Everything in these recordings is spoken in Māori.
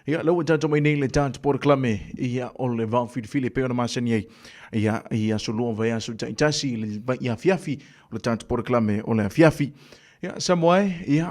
Ia lau tātou mai nei le tātou pora klame ia o le vau filifili pe ona masani ai. Ia solua vai asu taitasi ia fiafi o le tātou pora klame o le fiafi. Ia Samoa ia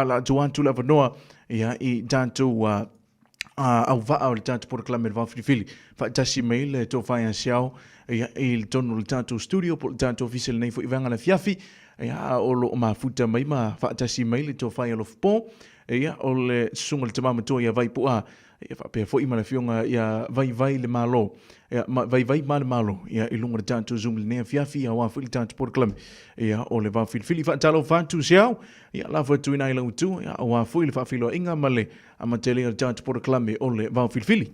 la tuantu la vanoa ia i tātou au vaa o le tātou pora klame le vau filifili. Faatasi mai le tō whai asiao ia i le tonu le tātou studio po le tātou official nei fo i vanga le fiafi. Ia o lo mafuta mai ma faatasi mai le tō whai alo fpo. Ia o le sunga le tamama toa ia vai pua ia whapea fo ima le fionga ia vai le malo ia vai ma le malo ia i lunga le tātou zoom le nea fiafi ia wafu le tātou pora klame ia o le wafili fili whaatalo whantu siau ia la whatu ina ila utu ia o wafu le whafilo inga male amatele le tātou pora klame o le wafili fili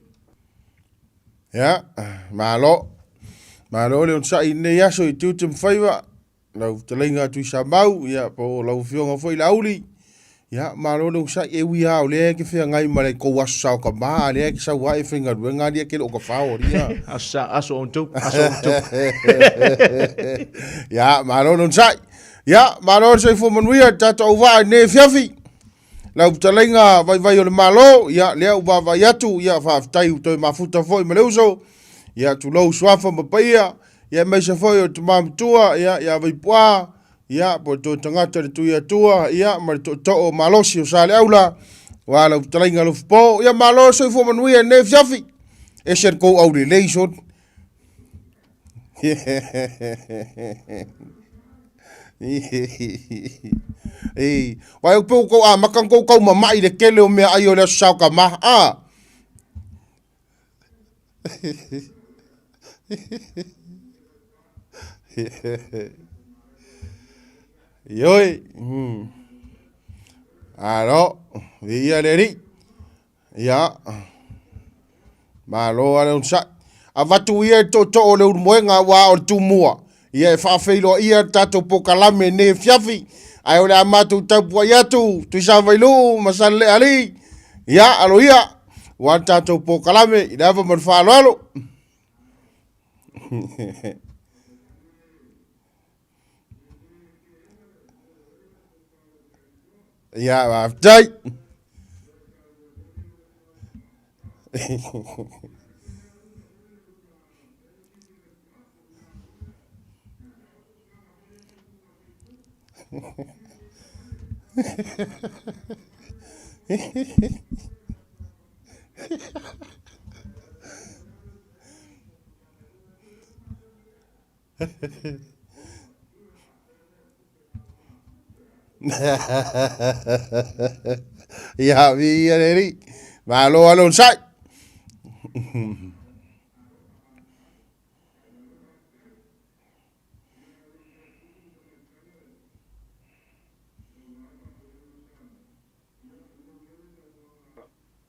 ia malo le onsa i ne yaso i tutum whaiwa lau talenga tu sa mau ia po lau fionga foi lauli ya malo no sa e wi ha le ke fe ngai male ko wasa ka ma le ke sa wa e finga nga dia ke o ka fa o ria aso on tu ya malo no sa ya malo se fo man wi ta to wa ne fiafi la talenga vai o le malo ya le u va ya tu ya fa tai to ma futa foi male uso ya tu lo swafa ma paia ya me se foi o tu mam tua ya vai poa ia po to tangata le tuia tua ia ma to o malosi o sale aula wala utalinga lo po ia malosi fo manuia ne fiafi e ser ko au relation vai po ko a makan ko mama i le kele o me ai o le sa ka ma Yoi. Alo, via leri. Ya. Malo ala unsa. Avatu ia to o le moenga wa o tumua. Ia fa feilo ia tato pokalame ne fiafi. Ai ole amatu tapua ia tu sa vailu masale ali. Ya alo ia. Wa tato pokalame ida va man fa alo. Ja, maar tijd. Ja, wie eri. Malo alon sai.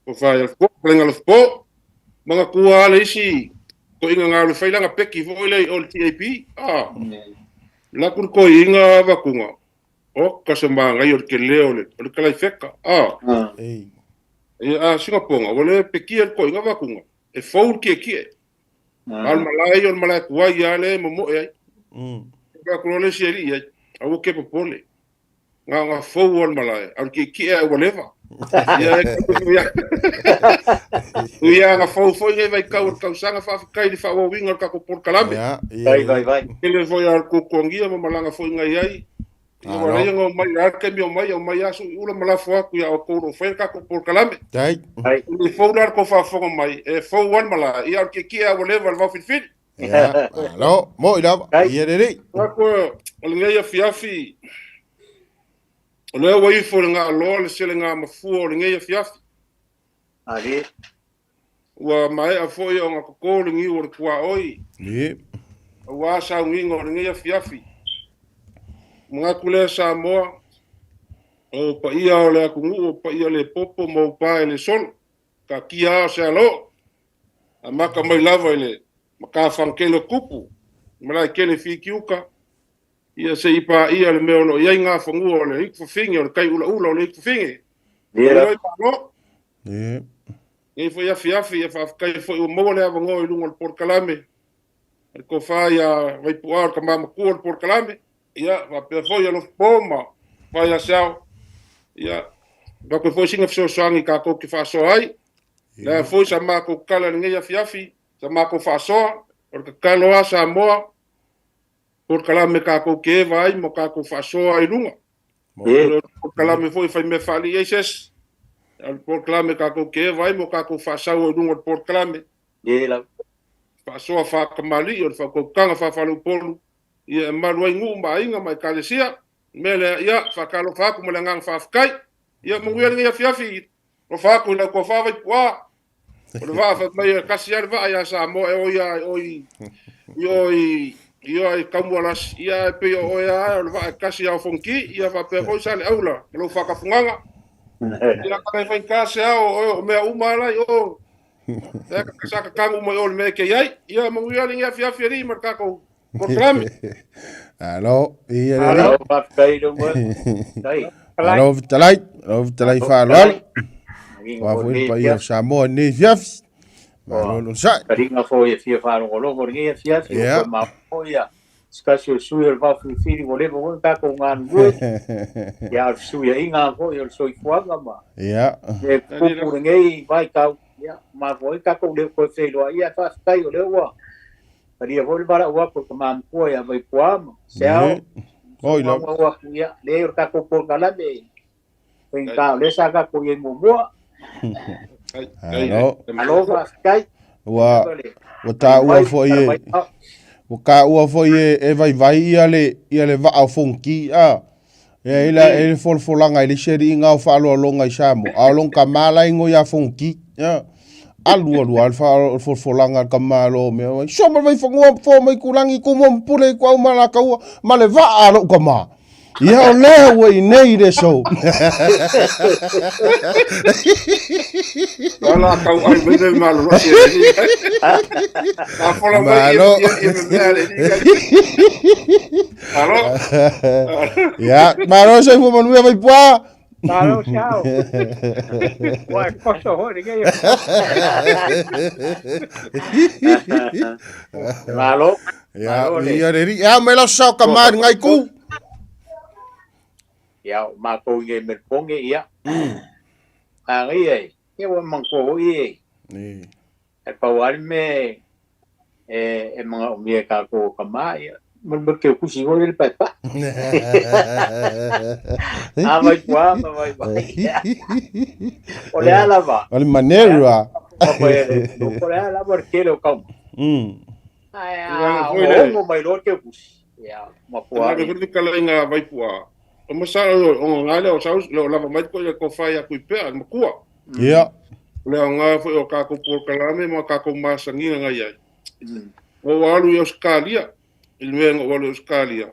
O fai al fo, plenga al fo. Mga kuha le isi. Ko inga ngā le whailanga peki fo ile o le TAP. Lakur ko inga wakunga. O kasama ngai o ke leo le kalai feka. Singaponga, wale peki al ko inga wakunga. E fau kie. Al malai o malai kuai ale momo e ai. Ka le seri ai. Au ke popole. Nga fau al malai. Al kie e whatever. Ia nga fau ngai vai kau sanga fa kai di fa wo winga ka ko por kalame. Vai. Ele foi al ko kongia mo malanga foi ngai ai. Io vorrei ngo mai arke mi o mai asu ula mala fo ku ya ko ro foi ka ko por kalame. Dai. Ni fo dar ko fa fo mai e fo wan mala ia ke kia o level va fit. Ja. Hallo, mooi dan. Hier eri. Ko ngai fiafi. Le wai fo nga lo le sele nga mafu o ngai fiafi. Ali. Wa mai a fo yo nga ko ngi o kwa oi. Wa sa ngi ngo ngai fiafi. Mga kule sa moa o pa ia o le akungu o pa ia le popo mo pa ele sol ka kia se alo a maka mai lava ele maka fankele kupu mala kele fikiuka ia se ipa ia le meolo ia nga fangu o le ik finge o kai ula o le ik finge e foi a fiafi e fa kai foi o mo le avango i lungo por kalame ko fa ia vai puar ka mama ko por kalame ia va pe foi no poma vai a sao ia va ko foi singa so sangi ka ko ki fa so ai Le foi sa mako kala ngai fiafi, sa mako fasoa, o ka kaloa sa moa, por kala me kako ke vai mo kako fasoa i lunga. Por kala me foi fai me fali eses. Por kala me kako ke vai mo kako fasoa i lunga por kala me. la Fasoa fa kamali o fa ko kanga fa falu polu. Ia malua ingu mainga mai kalesia. Mele ia fa kalo fa ko malangang fa fkai. Ia mo ngai fiafi. O fa ko la ko fa vai kwa. O va fa mai kasiar va ya sa mo o ya oi kamualas ia pe o ya o va kasiar fonki ia va pe ko sale aula lo fa ka funganga ia ka fa kasiar o me umala o ya ka sa ka kangu mo o me ke ia mo ia ni fia ri marka ko por klam Alo, ia alo pa kai do mo dai alo talai fa alo wa foi pa ia sa mo ni fiaf ma lo sa karinga foi fia fa lo lo ngi fia fia ma poia skasio suir va fili vole mo ka ko ngan go ya suia inga ko yo soi fuanga ma ya e ku ngi vai ka ya ma voi ka ko de ko fe lo ia fa kai o le wa Paria vol bara wa por man po ya vai poam sel oi la wa ya le ka ko por kala de en ka le sa ka ko ye mo mo alo va kai wa ta ua foi o ka ua foi e vai ia le va au fonki a e ila e folfolanga ile sheri inga fa lo longa isamo a long kamala ingo ya fonki ya alu alfa folfolanga kamalo me so ma vai fongo fo mai kulangi kumo pule kwa mala ka male va alo kama ia o le we nei de so Hola, kau ai me malo no si. A fola Malo. Alo. ya malo so fo manu vai poa Alo, ciao. Uai, posso hori che io. malo ya ia ri ya me lo so kamar ngai ku ya ma ko ngi me ponge ya ngi e ke wa man ko i ni e pa wal me e mga umie ka ko kama ya mo ke ku si ngol pa pa vai kwa vai o le ala va al manera o le ala porque lo kam ai o mai lo ke ku ya ma Ua kwa ke kutu kala inga vai pua. O masa o ngale o saus lo lava mai ko fai a kui pe mo kua. ya Le nga foi o ka ko por kala me mo ka ko masangi nga ia. O walu yo skalia. Il vengo walu skalia.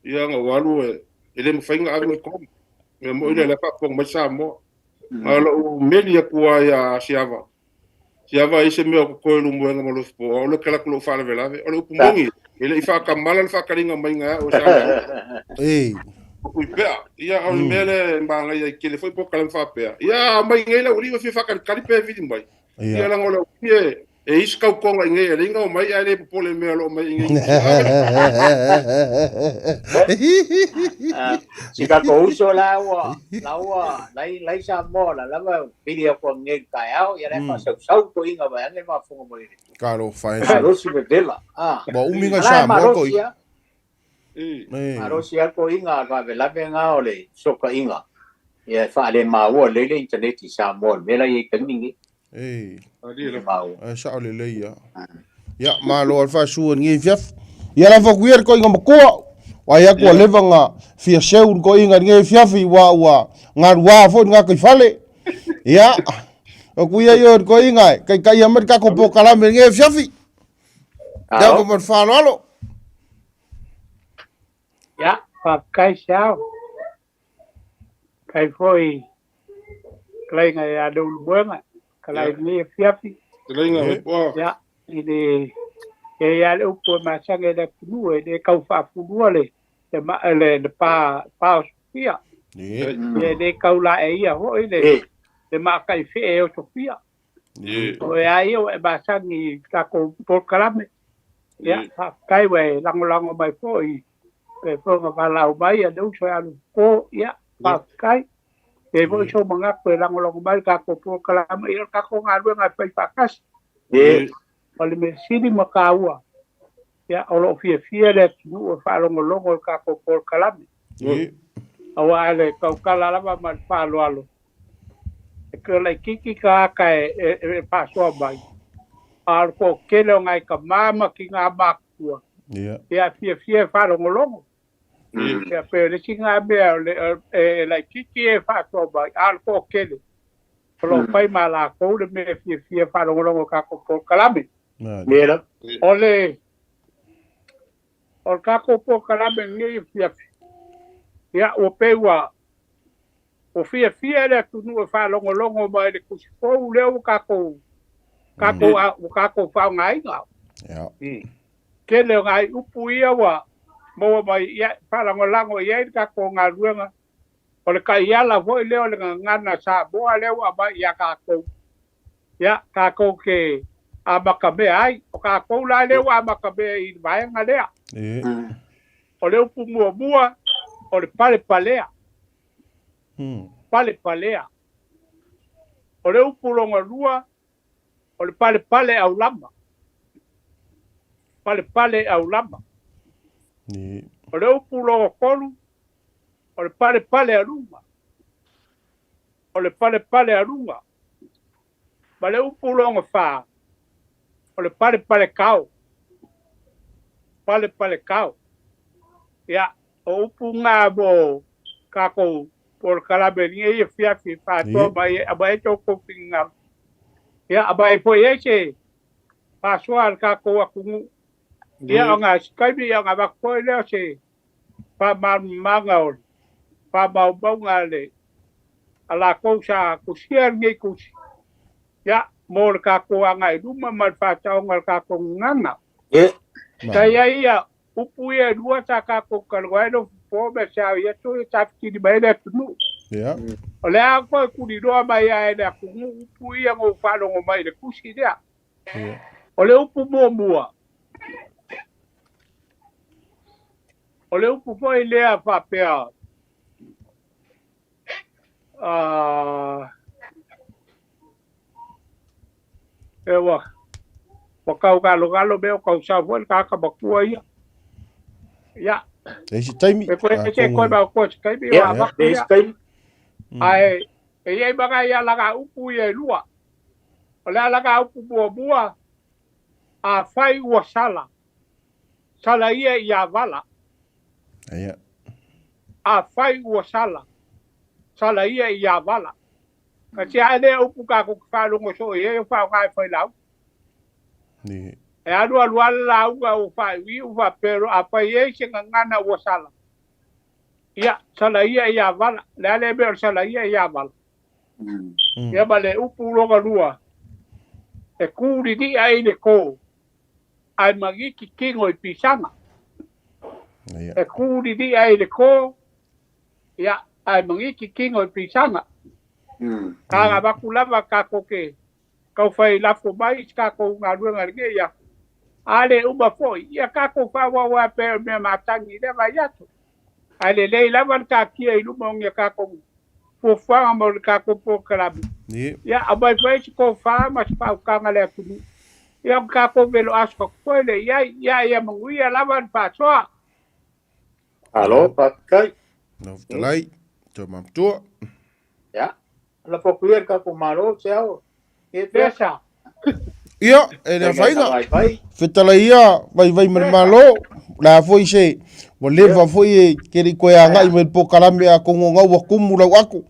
Ia nga walu ele mo fainga ave ko. Me mo ile la pa ko masa mo. Ala o melia kua ya siava. Siava ise me ko lu mo nga mo lo spo. O le kala ko fa la velave. O le pumongi. Ele fa kamala fa kalinga mai nga o sa. ei Ui pea, ia au mele mbanga ia kele foi po kala fa pea. Ia mai ngela uri fi fa kali pe vidi mai. Ia la ngola ie e iska ko nga nge ringa o mai ale po le me lo mai nge. si ka ko uso la wa lai sa mo la va video ko nge ka au ya le pa sau ko inga va nge ma fu mo ri caro fai ro si vedela bo uminga sa mo ko Marosia ko inga va vela venga ole soka inga ya fa le ma wo le internet sa mo me la ye kan ningi ei Adira. ma wo sa ole le ya ma lo alfa su ngi fiaf ya la fo kuier ko inga ko wa ya ko levanga fia seu ko inga ngi fiafi wa ngar wa fo nga ko fale ya o kuia yo ko inga kai amer ka ko po kala me ngi fiafi ya ko mo fa lo Ja, pa kai sao. Kai foi. Kai ngai adu buanga. Kai ni fiafi. Tringa vai po. Ja, ini e ya le upo ma sange da kunu e de kau fa fu le. Te ma le de pa Sofia. E de kau la e ia ho ile. Te ma kai fe e o Sofia. O ya io e ba sangi ka ko por kalame. Ja, pa kai we lango mai foi. Pe fonga pa lau mai a dau soe alu ko ia pa kai e mo so manga pe la ngolo mai ka ko po kala mai ka ko ngalu nga pe pakas o le me sini makaua ya o lo fie le tu o fa lo ngolo ka ko po kala awa le ka kala la ma pa lo alo e ko le kiki ka e pa so bai al ko kele ngai ka mama ki nga bakua ya fie fa lo ngolo ya pe le singa be le la kiki e fa so bai al ko kele lo pai mala ko le me fie fa lo ngolo ka ko po kala mira ole o ka ko po kala ngi fie ya o pewa o fie le tu no fa longo mai de kusi fo le o ka ko fa ngai nga ya ke le ngai upu ia wa mo mai ya fa lango ya ka ko nga ruanga o le ka ia la vo le o le ngana sa bo le wa ba ya ka ko ke a makabe ai o ka ko la le wa makabe i vai nga le o le upu mua o le palea o le upulonga lua o le pale au lama o le upulonga kolu o le pale aluma o le pale alunga ma le upulonga fa o le pale kao ya o upunga bo kako por kalabeni e fiafi fa to ba to ko pinga ya abai foi ese paswal kako aku ya nga skype ya nga ba ko le se pa mangaol pa ba ngale ala ko sa ku sier ngi ku ya mor kako nga duma mal fa ta ngal kako ngana kaya ia upu ia dua taka ko kalwaido po be sa ia to ta ki di baile tu ya ole a ko ku di do mai ai da ku upu ia ngo fa lo ngo mai de ku si dia ole upu mo ole upu po ile a fa pe ewa wakau galo be o sa fo ka bakua ia ya ese time ko ba ko kai bi wa ba ai e ba ya la ga upu ye lua ola la ga upu bua a fai wa sala ia ya vala ya a fai wa sala ia ya vala ka ti ale upu ka ko fa lo ngo so ye fa ga fa la ni e alu la u fa wi u fa pero apa ye se ngana wa sala ya sala ia ya vala le be sala ia ya vala ya vale upu lo ga lua e kuri di ai le ko ai magi ki kingo i pisanga e kuri di ai le ko ya ai magi ki kingo i pisanga ka ba kulava ka ko ke ka fai la fo mai ka ko nga luanga nge ya ale uma foi ia ka ko fa wa pe me matangi le va ya to ale le la van ka ki e lu mo nge ka ko fo fa mo ka ko po kala ya abai fai ko fa mas pa ka ngale tu ya ka ko velo asko ko le ya mo ia la van pa so alo pakai no lai to mam tu ya la popular ka ko malo chao e pesa ia e na fainga fetala ia vai malo la foi se mo leva foi que ri koia ngai me po kalame a ko nga wa kumula aku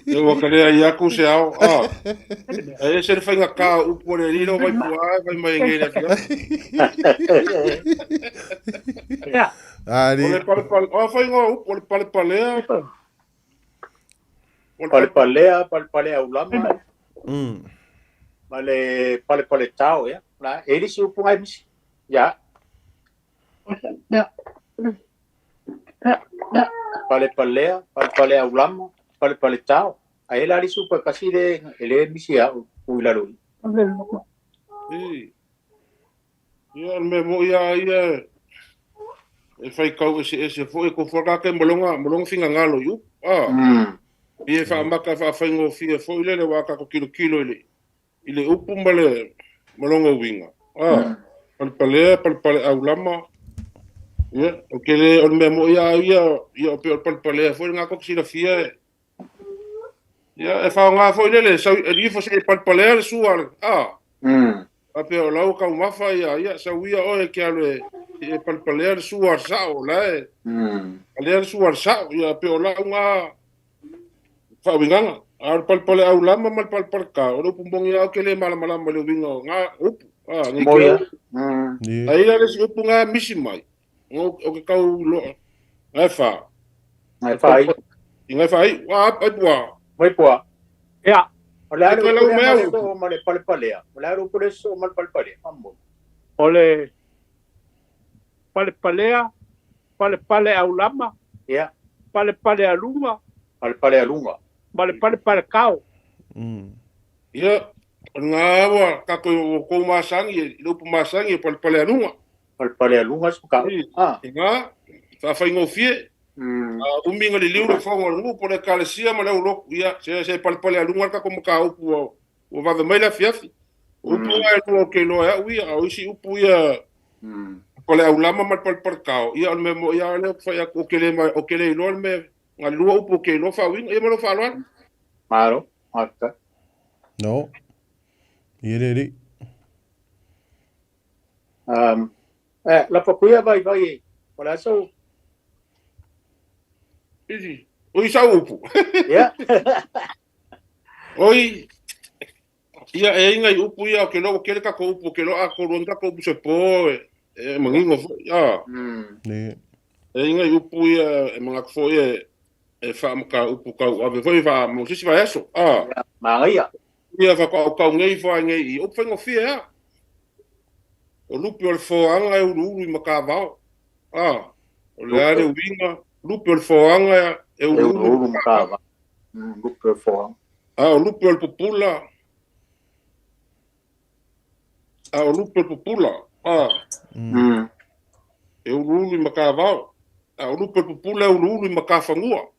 eu vou querer aí a cuseau aí se fainga ka u pore riro vai vai mai ngai ya ali o fainga u palpalea ulama vale pale chao ya la ele se upunga misi ya palpalea ulama pale chao a ele ali super casi de ele misi ya uilalo ya me voy a ir e fai kau ese foi ko foka ke molonga finga ngalo yu e fa maka fa faingo fie foi le wa ka ko kilo ile upu male molonga winga pal au lama ya o kele on me mo ya pe pal foi nga ko sila fie ya e fa nga foi le sa e fo se pal suar a pe o lau ka mafa ya sa wia o e ke ale e pal suar sa o la ale suar sa ya pe o lau nga fa winga ar pal au lama mal pal ka o pumbong ya ke le mala le winga nga up ni ke ai ale se punga misi mai o ke kau lo ai fa ai wa ai bua ya ole aro ko male pale ole aro ko so mal pale ambo ole pale au lama ya pale alunga pale kau ya nga wa ka ko masangi lo masangi pale alunga suka nga fa faingo fie uminga le liu fongo ngu por kalesia ma le lo ya se pale alunga ka como ka upu o va de mela fiafi upu o ke lo ya wi a usi upu ya pale alama ma pal kao ya me ya le fa ya o ke le lo me nga lu upu ke lo fa wi e mo lo fa lo Claro, hasta. No. Yeri. La papuya vai. Por eso. Isi. Oi sa upu. Ya. Oi. Ia e inga upu ia ke lo ke ka ko upu ke lo a ko ronda ko se po e mangingo ya. Ne. E inga upu ia e manga fo e fa maka upu ka ave foi va mo sisi va eso Maria ia va ka ngei fo ngei o fengo fia o lupi o fo anga e uru maka va o le ale winga lupi o fo anga e uru maka va lupi o fo o lupi o popula o lupi o popula e uru maka va o lupi o popula e uru maka fangua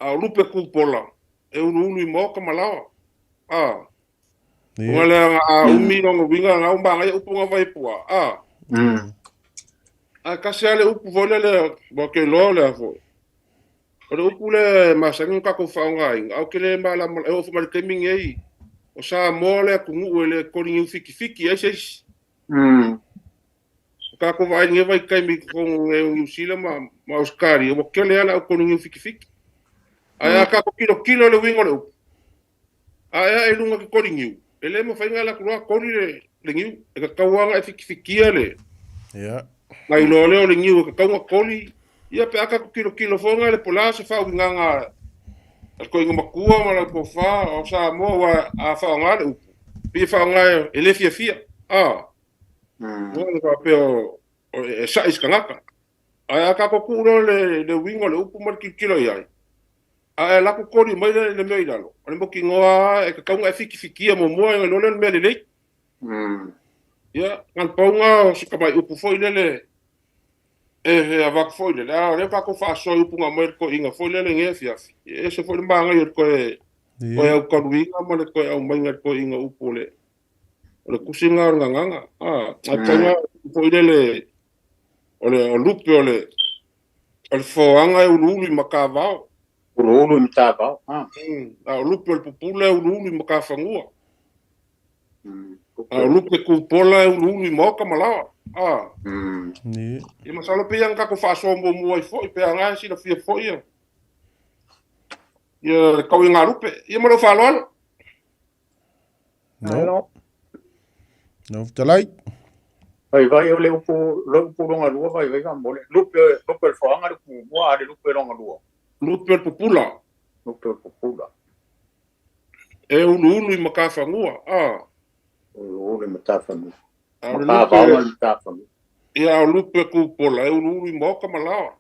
a lupe kupola e ulu mo ka malawa wala a umino winga nga umba nga upunga vai pua a kasale upu volele bo ke lo le fo o upu le masangu ka ko faunga au kele mala e o fuma ke mingi o sa mole ku ngule ko ni fiki ese ka ko vai nge vai kai mi ko nge usila ma oskari o kele ala ko ni fiki aya ka ko kilo le wingo le aya e lunga ki koringiu ele mo fainga la kua kori le ngiu e ka kawanga e fikia le ya ngai lo le ngiu ka kawa koli ia pe aka ko kilo fonga le pola se fa nganga ko inga makua ma la ko fa o sa mo wa a fa nga le pi fa nga ele fia mo ka pe o e sa iskanga aya ka ko kulo le wingo le upu mar kilo ia a la ko kori mai le mai dalo ale mo ki ngoa e ka kaunga fiki mo e lo le me le ya ngal paunga se ka mai upu foi le e ava foi le le pa ko fa so upu nga mai ko inga foi le nge fia e se foi mbanga yo ko e ko winga mo le ko au mai ko inga upu le kusinga nganga a tanga foi le ole lupe ole fo anga e ulu makava ulu mtaba lupe el popula e ulu makafangua lupe kupola e ulu moka malawa ni e masalo pe yang ka ko fa so mo mo fo pe anga si na fia fo ia ka winga lupe e mo lo fa lo no talai vai eu le upu longa lua vai ka mole lupe el foanga ku mo ade lupe longa lua lupe el popula e ulu makafangua ulu makafangua ia lupe kupola e ulu moka malawa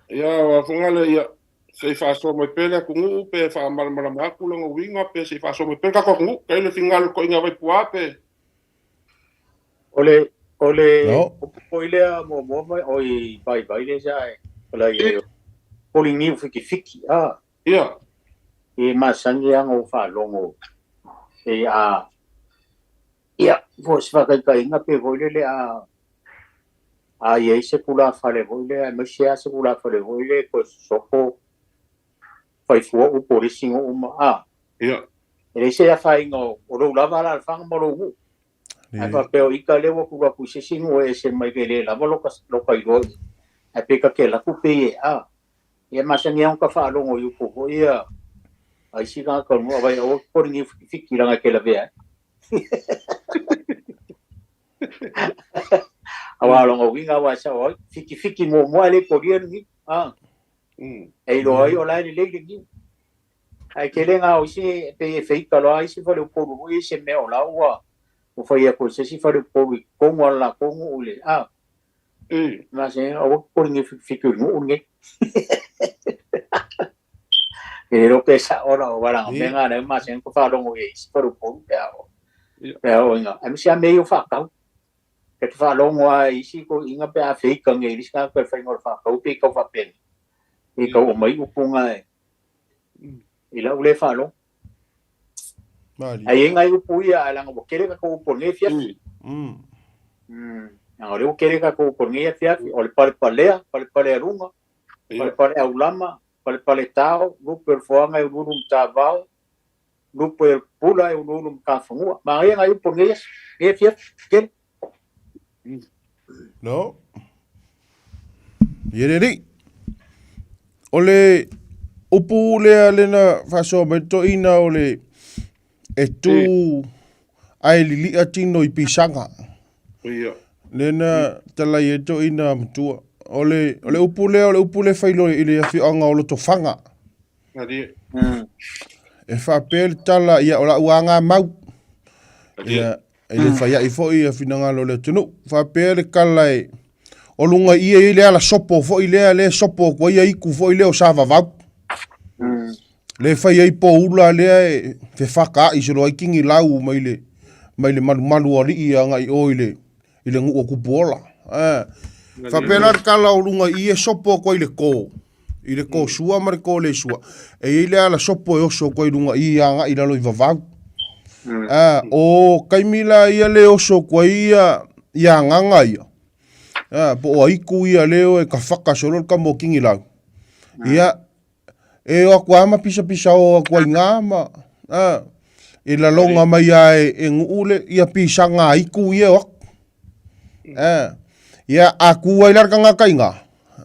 ia wa fungale ia se fa so mai pele ku ngu pe fa mal ku lo winga pe se fa so mai pele ka ko ngu ke le fingal ko inga vai puape ole Ole oile mo mai oi bai le sai. Ole poli ni fiki Ia. E masangi ang o fa longo. E ia vos va kai nga pe voile ye se kula fale voile me se kula fale voile ko soko fai fu o polisi o ma Ia. e se ya fai ngo o lo lava la fa mo lo ai fa pe o ika le wo ku ku se singo e se mai ke le la lo kai go e pe ka ke la ku pe e masangi ang ka fa longo yu ko ia ai si ka ko mo vai o ko ni fikira nga ke la ve awalong o winga wa sa o fiki mo ale ko dia ni ai lo ai ola ni le ni ai ke le nga o si pe fe ka lo ai si fa le ko ru i se me ola wa o fa ia ko se si fa le ko ko mo la ko mo le ma se o ko ni fiki no ni e lo que sa ora o bara venga na ma se ko fa lo mo i si fa le ko pero nga am si meio fa ka que te fala longo ai si ko inga pe a fei ka ngai ska ko fa ngor fa ko pe ko fa pen e ko mai u punga e la ule fa lo ai ngai u puia ala ngo kere ka ko por ne fia ngore u kere ka ko por ne fia o le pale runga pale aulama pale tao lu per foanga u lu tavao lu per pula u lu ka fungua ma ngai u por ne fia ken No. Yereri. Ole upu lea lena faso meto ina ole e tu ai lili atino i pisanga. Ia. Lena tala i eto ina mtua. Ole upu le failo ili afi anga olo tofanga. Adi. E fa pel tala ia ola uanga mau. Ia ele faia i foi a finanga lo le tunu fa pele kalai o lunga i le ala sopo foi le sopo ko ia iku foi le o sava va le faia i poula le fe faka i so i kingi lau mai le malu ali i anga i oile ile ngu ku bola fa pele kala o lunga i sopo ko ile ko sua mar ko le sua e ile ala sopo o so ko lunga i anga i lo i va o kaimila ia leo so kwa ia nganga ia. Po o iku ia leo e ka whakasoro ka mo kingi lau. Ia, e o kwa ama pisa o kwa ingama. E la longa mai ai e ngule ia pisa ngā iku ia wak. Ia aku ai larka ngā kainga.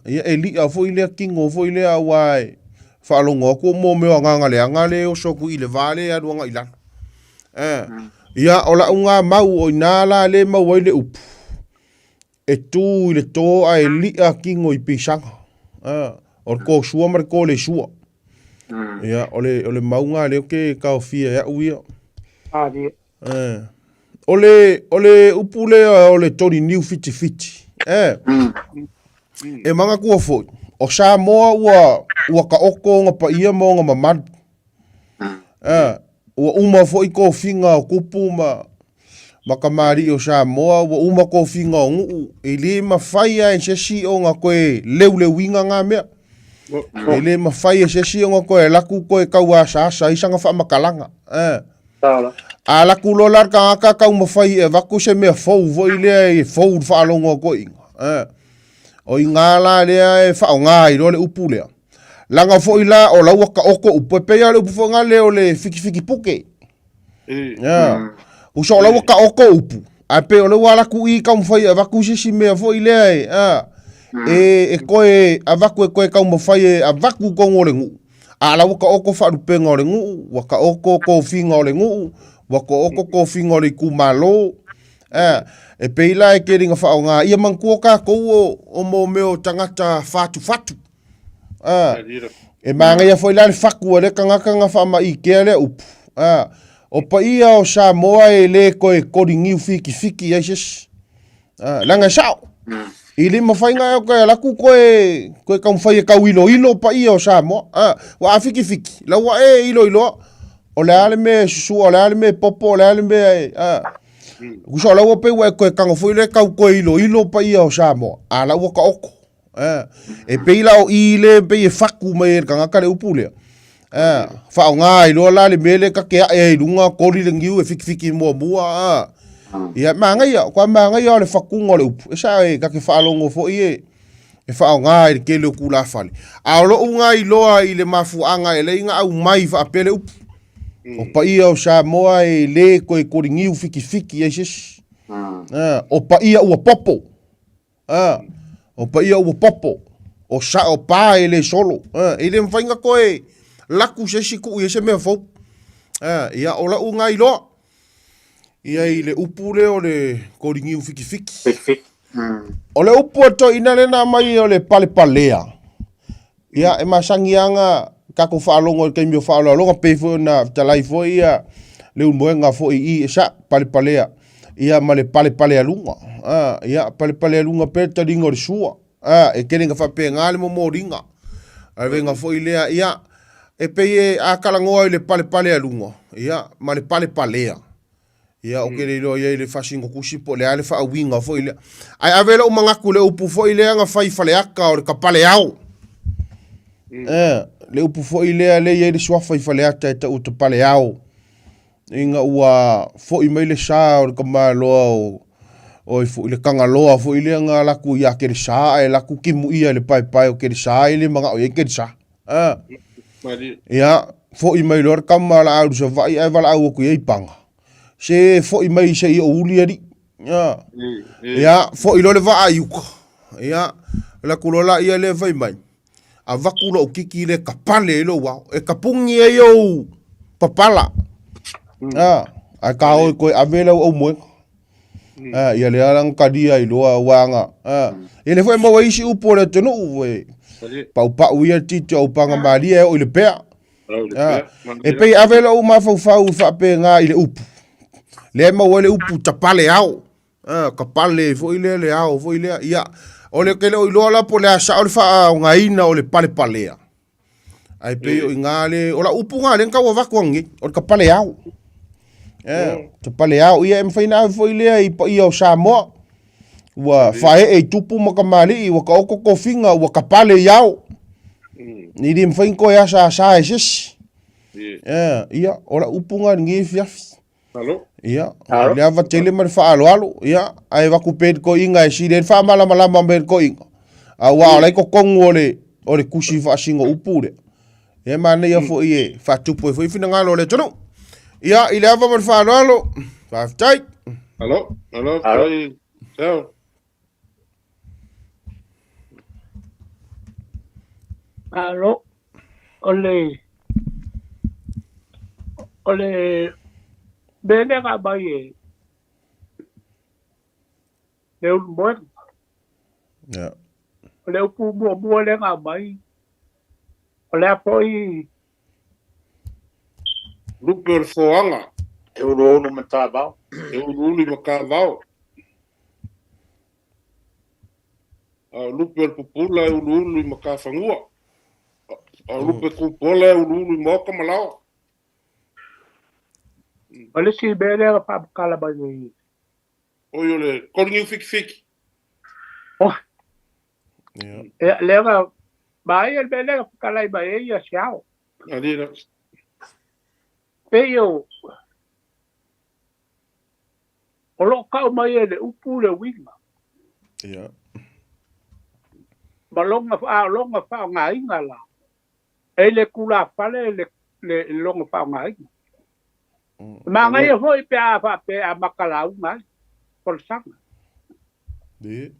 Ia e li a fo ilea kingo fo ilea wai. Whaalongo ko mo meo nganga leo so ku ile vale a duanga ilan. Ia ola unga mau o inala le mau le upu. E tu i le tō a e lia kingo i pisanga. O ko sua mar ko le sua. Ia ole maunga le ke ka ofia ya uia. Ole upu le ole tori new fiti. E manga kua foi. O sa moa ua ka oko nga pa ia mo nga mamadu. Ua uma foi ko finga o kupu ma kamari o sa moa ua uma ko finga o nguu e le mawhaia e sesi o nga koe leu inga mea e le mawhaia e sesi o nga koe laku koe kaua sa isanga wha makalanga a laku lo larka aka kau mawhai e waku se mea fau voi lea e fau whaalongo ko inga o inga la lea e whao ngā i role upu lea langa fo ila o la waka oko upo pe ya le upo nga le o le fiki puke. Uso la waka oko upu. A pe o le wala ku I ka mfai ava ku sisi me fo ile ai. E koe ava ku koe ka mfai ava ku ko ngore ngu. A la waka oko fa rupe ngore ngu, waka oko ko finga ole ngu, waka oko ko finga ole ku malo. E pe ila e keringa fa nga ia mankuoka ko o mo meo tangata fatu. E manga ia foi lá le faku le kanga fama I ke le upu. O pa ia o sa moa e le koe koringiu fiki ai ses. Langa sao. I le mawhainga e koe laku koe kamwhai e ilo pa ia o sa moa. Wa fiki. La wa e ilo. O le ale me susu, o le ale me popo, o le ale me Kuso la pe wa ko ka ngofo ile ka ko ilo pa ia o Samoa. Ala wa ka oko. E pe ila o ile pe e faku mai ka ngaka le upule. Fa nga ilo la le mele ka ke e lunga ko li ngiu e fiki mo bua. Ia manga ia kwa manga ia le faku ngole upu. Esa e ka ke fa longo fo ie. E fa nga i ke le kula fale. A lo nga ilo ile mafu anga ele nga au mai fa pele upu. O pa ia o Samoa e le ko e koringiu fiki e sis. O pa ia ua popo. O pa ia ua popo. O sa o pa e le solo. E le mwhainga ko e laku se siku i se mea fau. Ia o la unga i loa. Ia i le upu le o le koringiu fiki. O le upu ato ina le na mai o le pale palea. Ia e masangianga kako whaalongo kei mio whaalonga pefo na talai fo ia le umoenga fo i sa pale palea. Ia ma le pale palea lunga. Ia pale palea lunga pe taringo le sua. E kerenga whape ngale mo ringa. A venga fo i lea ia e pe e a kalangoa i le pale palea lunga. Ia ma le pale palea. Ia o kere ilo ia i le fasingo kusipo le ale wha winga fo i lea. Ai avela umangaku le upu fo i lea nga whai fale aka o le kapale au. Le upu fo i lea le ia i le swafa i fale ata e ta uta pale au. Inga ua fo i mai le saa o le kamaloa o i fo i le kangaloa fo i lea nga laku ia kere saa e laku kimu ia le pai o kere saa i le mga o ia kere saa. Ia fo i mai lor kamala au sa vai ai vala au ku i panga. Se fo i mai se i o uli ari. Ia fo i lo le va ayuka. Ia la kulola ia le vai mai. A vakula o kiki le kapale lo wa e kapungi e yo papala. A ka o ko avela o mo. Ia le alang kadia i loa wanga. E le foi mo isi upo le tonu we. Pa ia titi o panga maria o le pea. E pe avela o mafau fa pe nga i le upu. Le mo le upu tapale au. Kapale foi le au foi le ia. O le kele o iloa la po le asa o le wha nga ina o le pale palea. Ai pe o ingale, o la upu ngale nka wa wakuangi, o le ka pale au. Te pale au, ia mwhaina fo i lea i pa ia o Samoa. Ua whae e tupu maka mali i waka oko kofinga, ua ka pale iau. Ni di mwhain koe asa asa e sis. Ia, o la upu ngale ngi fiafi. Ia, le ava tele ma le whaaloalo, ia, ai waku ped ko inga e si le wha malama med ko inga. A wao lai ko kongu o le kusi wha singo upure. Ia mana ia fo i e whatupu e fo i whina ngalo le tono. Ia, i le ava ma le whaaloalo, whaftai. Alo, tai, tau. Alo, ole bene nga mai e le un bon le upu mo le nga mai ole apoi Luper foanga. E uro no matavao. E uro ni makavao. Luper pupula e uro ni makafangua. Luper kupola e uro ni moka malao. ole si bene nga pa kala ba ni Oyo le koringiu fiki. oh le nga ba e bene nga kala ba e ya siao Adira. Peyo olo ka mai le upu le winga. Ia. Balonga fa nga inga la. Ele kula fale le longa fa nga inga. Ma nga ye foi pe a makala unga. Por sanga. Di.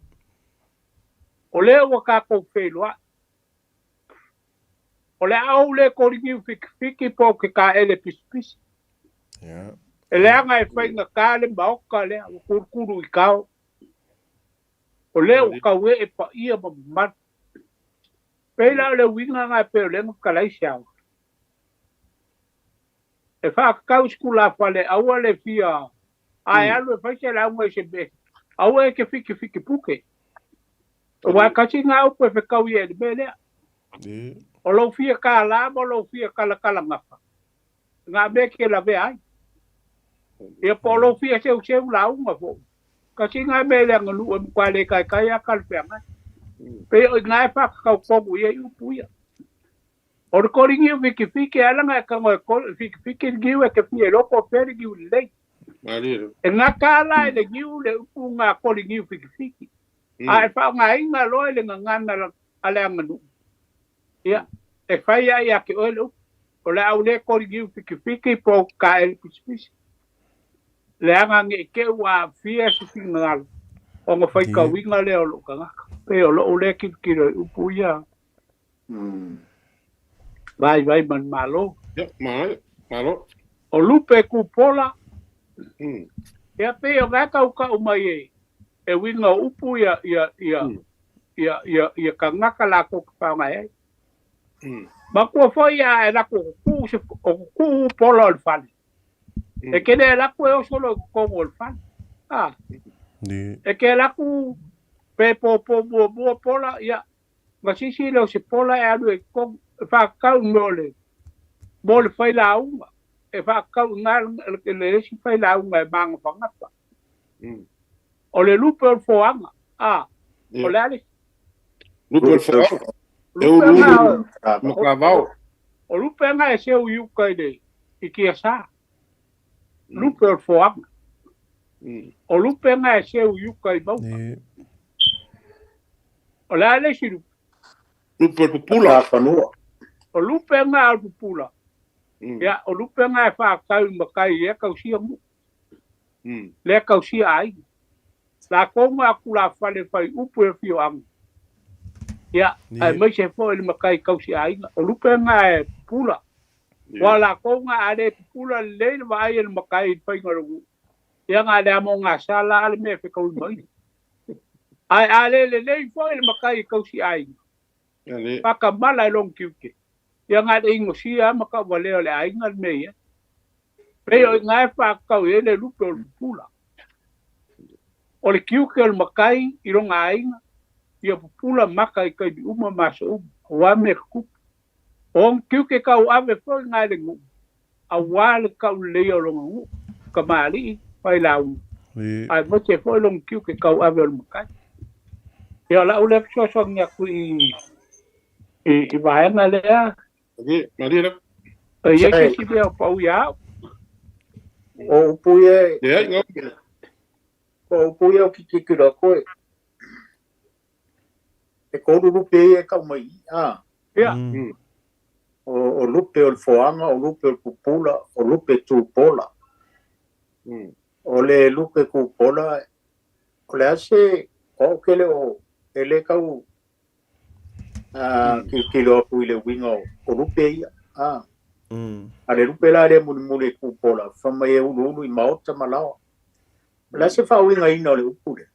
Ole o ka ko felwa. Ole au le koringi fiki po ke ka ele pispis. Ia. Ele anga e fai nga ka le maoka le kurkuru i kao. Ole o ka we e pa ia ma Pela le winga nga pe le mo kala isiao. E fa ka skula fale aua le fia. Ai alu fa se la mo se be. Aua ke fiki puke. Wa ka tinga o pe ka ye de bele. O lo fia ka la mo lo fia kala nga fa. Nga be ke la ve ai. ia polo fia seu launga fo ka singa me le ngulu am kwa le kai a kal penga pe o ngai pa ka ko ia upu ia or calling you fiki ala nga ka ngo fiki giu ke pie lo ko fer giu le nga kala le giu le upu nga calling you fiki ai pa nga inga lo le nga na ala nganu ia e fai ia ke o le au le calling you fiki po ka el pispis le anga nge ke wa fia si ngal o nga fai ka winga le o lo ka pe o lo le ki upu ia vai man malo malo o lupe kupola ia pe o ga ka umai e winga upu ia ka ngaka la ko pa mai ma ko foi a la ko ku pola al fan e ke la ko o solo ko al fan e ke la ku pe po pola ia ma si lo se pola e alu ko fa kau mole fai la unga e fa kau ngal le si fai la unga bang fangata o le lupe fo anga o le ali lupe fo mo clavao o lupe nga e seu yu kai de ikiasa lupe fo anga o lupe nga e seu yu kai bau o le ali si lupe popula o lupe nga al pupula ya o lupe nga e fa kau makai e kau sia mu le kau sia ai la konga kula fale fai upu e fio am ya ai mai se fo le makai kau sia ai o lupe nga e pula wala konga ale pula le vai el makai fai ngaru ya nga le mo nga sala ale me fe kau mai ai ale le fo le makai kau sia ai paka mala long kiuke yang ada ingo sia maka wale ole aingal me ya pe o ngai pa ka o ele lupe o pula ole kiuke o makai iro ngai ia pula maka i kai uma maso wa me ku on kiuke ka o ave fo ngai le ngu a wale ka o le o ngu kamali pai lau ai mo se fo long kiuke ka o ave o makai ia la ule so nya ku i vai na le Maria. Ia ke si vea pau ia. O puye. O puye o ki kura koe. E koru lupe e kau mai. Ia. O lupe o foanga, o lupe o pupula, o lupe tupola. O le lupe kupola. O le ase o kele o ele kau ki lo pu le wingo o lupe ia ale lupe la le mule ku pola fama e ulu i maota malao la se fa winga ina le upule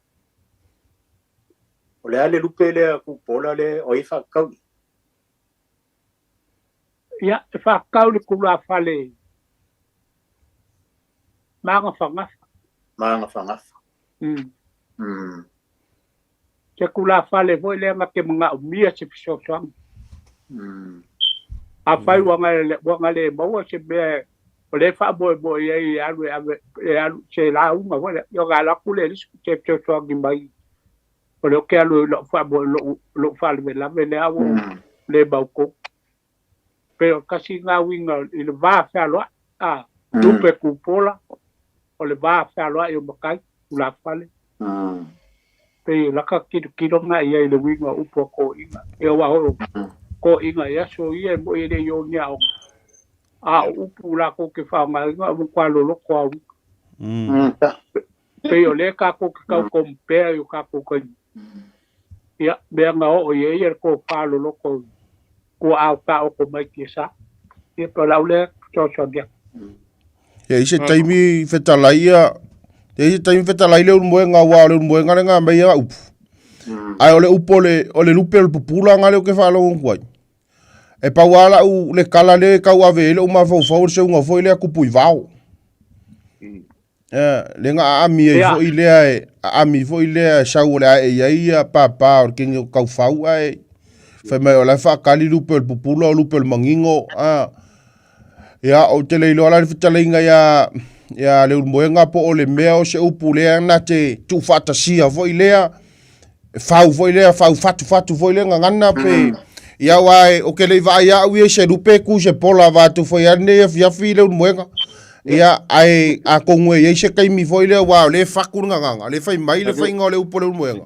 o le ale lupe le ku pola le o ifa kau ia e fa kau le kula fale manga fanga ke kula fale voi le nga ke mga umia se piso swang a fai wanga le maua se be o le fa bo ye alu se la unga wala yo ga la kule se piso swang mai o le ke alu lo fa bo lo fa le la le awo le bauko pero kasi nga winga il va fa lo lupe kupola o le va fa lo yo makai kula fale pe la ka kilo nga ia le winga upo ko inga e wa ho ko inga ya so ia mo ile yo nya upu la ko ke fa nga mo kwa lo ko pe yo le ka ko compare yo ka ko ya be nga o ye ko fa lo ko ka o ko mai ki sa e to la le cho dia e ise taimi fetalaia e taimi fetalai le mo nga wa le mo nga me ia upu ai ole upole ole lupe le pupula nga le ke fa lo ngoi e pa wala u le kala le ka wa ve le uma fo se nga fo ile ku pui vao le nga ami e fo ile ami fo ile sa o le e ia papa o ke ka fau ai fe me ola fa kali lupe le pupula lupe le mangingo ya o te le lo ala fetalainga ya ia le moenga po o le mea o se upu lea na te tu fatasia foi lea fau foi lea fau fatu foi lea ngana pe ia wai o ke le vai ia ui se rupe ku se pola va tu foi ane ia fi le moenga ia ai a kongwe ia se kai mi foi lea wa le faku nganga le fai mai le fai ngole upu le moenga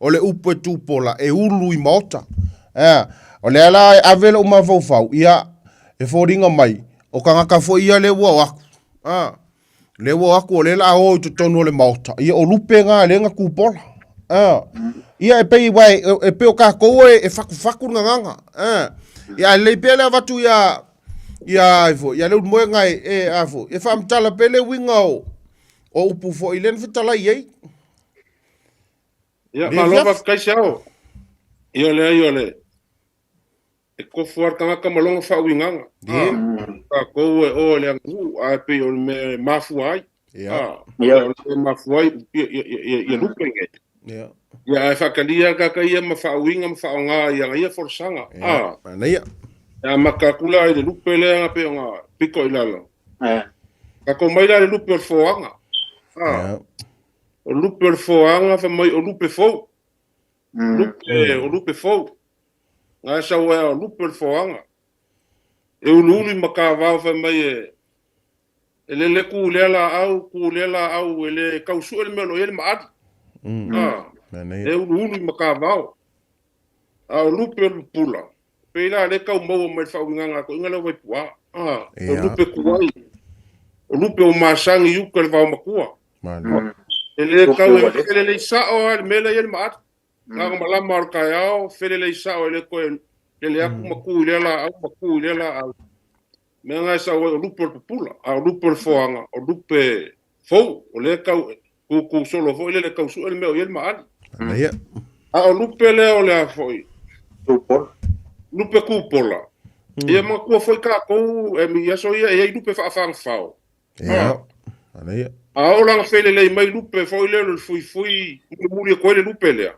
o le upu tu pola e ulu i mota o le ala avela uma fau ia e foringa mai o kanga ka foi ia le wa le wo aku o le la o tu tonu le mauta ia o lupe nga le nga kupola ia e pei wai e pe o ka ko e faku nganga ia le pele vatu ia ia le mo nga e afo e fam tala pele winga o upu fo ilen fitala ye ia malova kai sao ia le e ko fuar kanga malonga fa winganga ka ko o le ngu a pe o me mafuai ia mafuai ia lupenge ia fa kalia ka ia ma fa winga ma fa nga ia forsanga na ia ya makakula le lupele pe nga piko ilala ka ko mai le lupe foanga o lupe foanga fa mai o lupe fo lupe fo nga sa wa lupe foanga e ulu makava fa mai ele ku lela au ele kausu ele melo ele maat e ulu makava au lupe pula pela le kau mo mai fa nganga ko ngala vai pua o lupe kuai o lupe o masangi yu ka va makua ele kau ele le sa o mele ele maat nga mala mar kaya fele le sa o ele ko ele aku maku lela au me nga sa o lupe pula o lupe foanga o lupe fo o le kau ku solo fo ele kau su ele me o ele maat o lupe le o le foi lupe kupola ia makua foi ka ko e mi aso ia lupe fa fao o langa fele le mai lupe foi le fui muri ko le lupe le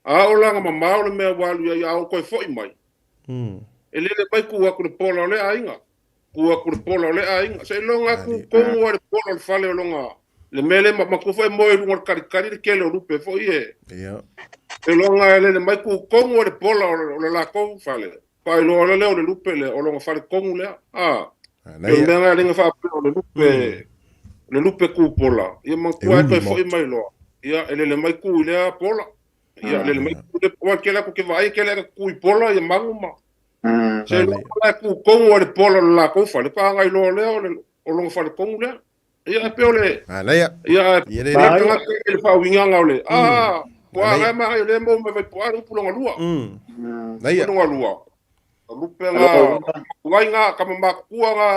o langa mama o le me walu ia o ko foi mai ele le mai ku aku le pola le ainga se longa ku ko o le pola fale longa le mele makua foi moi lunga kari le lupe foi e longa le mai ku kongo le pola o la ko fale pa lo le lupe le o longa fale kongo le e lenga lenga fa le lupe ku pola ia man ku ai foi mai lo ia ele le mai ku le pola ia le mai ku le pola ke la ku ke vai ke le ku pola ia manguma se lo ku kongo le pola la ko fale pa ngai lo le o longa fale kongo le ia pe ole ia le fa winga ole Wah, ma le mo me vai poar upu longa lua. Naia. Longa lua. Lupe nga, wai nga kama makua nga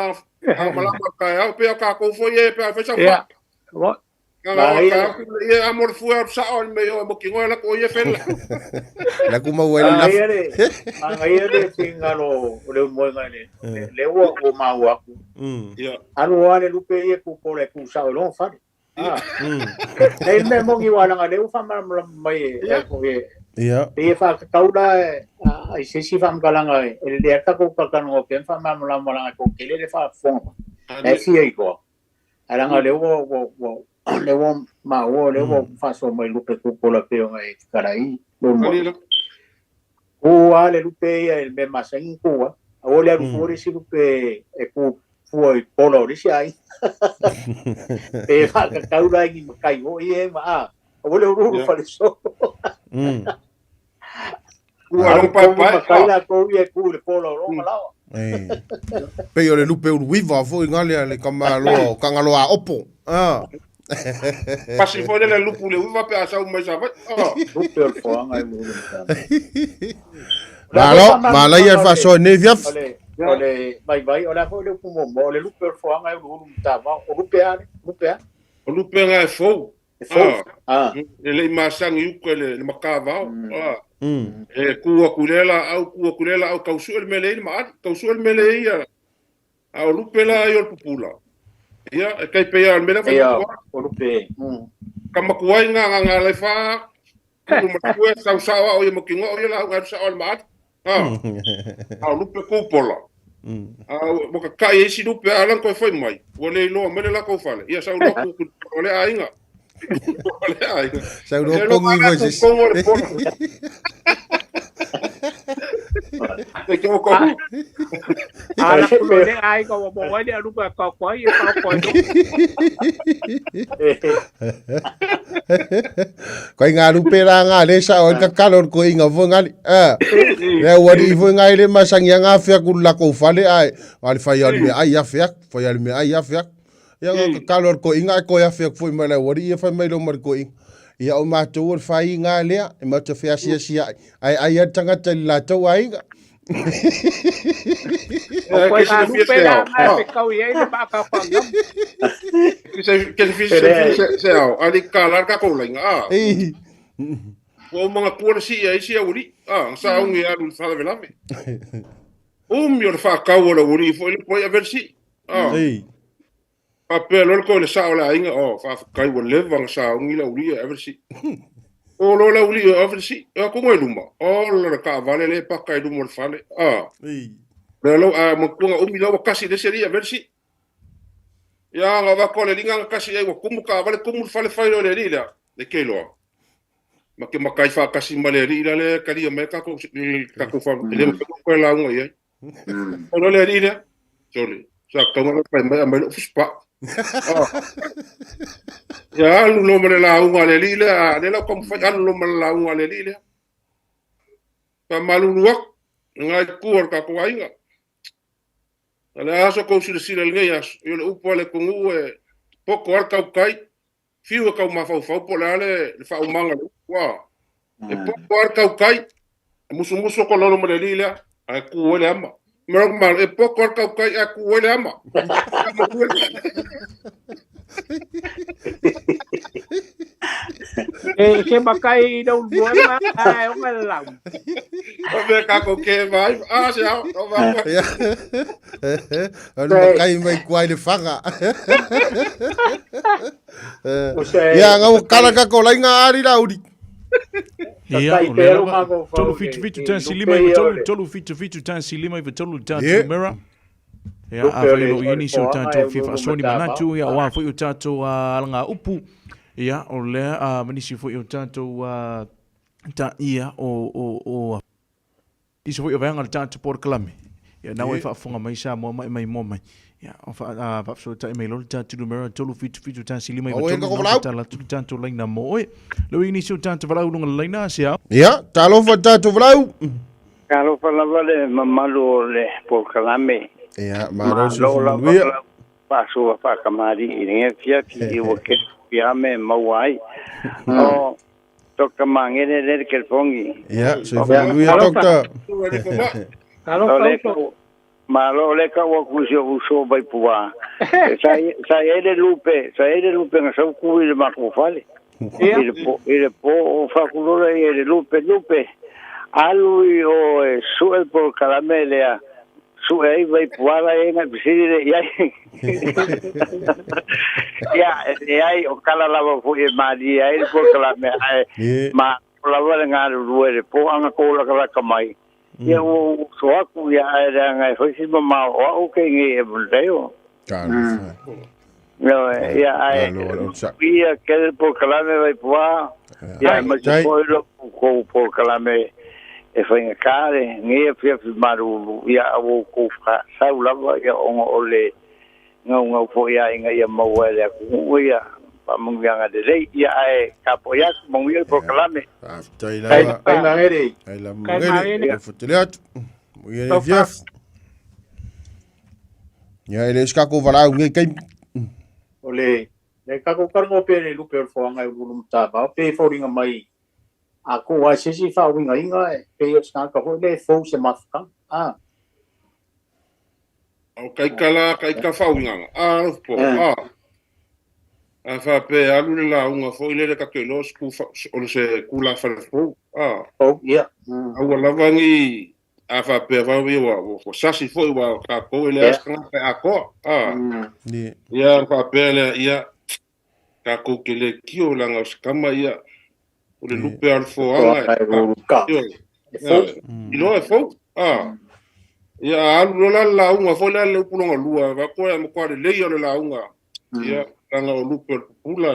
malama ka pe ka ko foi pe fa sa fa. What? Ia amor fuar sa on me yo mo kingo la ko ye fel. La kuma wela. Ele tingalo le mo ngale. Le o ma wa. Ia. Anu wale lupe ye ku ko le ku sa lo fa. Nei me mongi wala nga leu fa mai ko e fa kaula ai se si fa kalanga e le ka ko ka no ke fa ma la mala ko ke le fa fo e si e ko ala nga leu ma leu fa so mai lupe ko la pe nga e karai o ale lupe e me masangi ko o le aru fore si lupe e ko foi polo ri ai e fa ka kaula ngi kai o e ma o le uru fa le so Ua pa kai la ko e ku le polo ro ma lawa pe yo le lupe u viva fo ngale le kamalo kangalo a opo pasi foi le lupu le uva pe asa mai sa va lupe fo nga mu Malo, ia fa so ne viaf. Ole vai ola fo le kumo mo le lupe fo nga u tava o lupe nga e fo le masangi u ko le makava e kuakulela au kausu el mele ma kausu el mele ia au lupe la yo pupula ia e kai pe al mele fa o lupe kama kuai nga le fa kuma kue sau o mo kingo o la au sa al ma au lupe kupola mo ka kai isi lupe alang ko foi mai o le lo mele la ko fale ia sa lo ku o le ainga o le ainga sa lo kongi voices ke mo ko ala ko le ai ko mo wa le lu ka ko ia ko ko inga lupe la nga le sa o ka kalor ko inga vo ngali le wadi vo ngai le masangia nga fia ku la ko fale ai al fa ya me ai ya fia fa ya me ai ya fia ya ka kalor ko inga ko ya fia foi mala wadi fa mai lo mar ko inga ia o mātou fa inga lea e mata fia sia ai tanga te la tau ainga ko na lupe la mai kau ia le ba ka pangam ke se au ali kala ka ko lenga o mga kuana si ai si uri sa ungi alu fa velame mi or fa ka wala uri fo le poi aversi papel ko le sa ola inga fa kai wala levang sa ungi la uri aversi o lo la uri aversi ko ngoi luma o la ka vale le pa kai luma fale pero mo kunga umi lo kasi de seria aversi ya nga va ko le linga kasi ai kumu ka vale kumu fale fai lo le lila de ke lo ma ke makai fa kasi maleri la le kali me ka ko fa le ko la ngo ye o le lila jole sa ka mo pa me lo fuspa ya lu no me la ngo le lila le la ko fa ya lu me la ngo le lila pa malu luak ngai ku ka ko ainga ala aso ko su sila ngai as yo le upo le kungu poko ar ka kai fiu ka ma fa po le fa umanga wa e poko ar ka kai musu ko lo me lila a ku le ama normal e poko ar ka kai a ku le ama ke makai đâu buồn mà ai ông là lòng o me ka ko ke vai se au o va makai mai kuai le fanga ya nga kala ka ko lainga ari raudi ia tolu fitu tan silima i tolu fitu tan silima i tolu tan mera ia avelo ini so tanto fifa soni manatu ia wa fo tato alanga upu ia o le manisi fo tato ta ia o iso fo vanga tato por clame ia na wa fa fonga mai sa mo mai mai ia o fa so ta mai lo tato numero tolu fitu tan silima i tolu ta la tanto laina mo lo ini so tanto vala lunga laina sia ia talo fa tato vlau Kalo fa vale mamalu le por clame ya maro se paso fa kamari ni fia ki o ke fia me mawai o to kamangere le ke pongi ya se luia doctor kalo malo le ka wa kusio uso bai pua sa ele lupe na sa ku ile ma ko fale ile po fa kulore ile lupe alu o su el por caramele su ei vai puala en el bisire ya o kala lava fu e mari ai por caramele ma lava nga ruere po anga ko la kala kamai ya o so aku ya era nga foi si ma o ke nge buleo no ya ai ya que por caramele vai puala ya ma ko por caramele e foi nga kare nge fia maru ya o ko fa saulava ya ongo ole nga fo ya nga ya mawele ku ya pa munga de lei ya ai kapo ya munga por clame ai la ngere futeliat muye fiaf ya ele ska ko vala nge kai ole le ka ko kargo pe lu pe fo nga ulum ta ba pe fo ringa mai aku wa sisi fa winga inga pe yo ska ka ho le fo se mafka o kai ka fa winga po fa pe alu la unga fo ile ka ke los ku o se ku la fa fo ya au la vangi fa pe va vi wa fo sasi fo wa ka ko ile ska ka ko ya fa pe le ya ka ko ke le kio la nga skama ya o le lupe al fo anga ilo e fo Ia alu la launga fo la le pulonga lua va ko mo ko le ia le launga. Ia tanga o lupe pula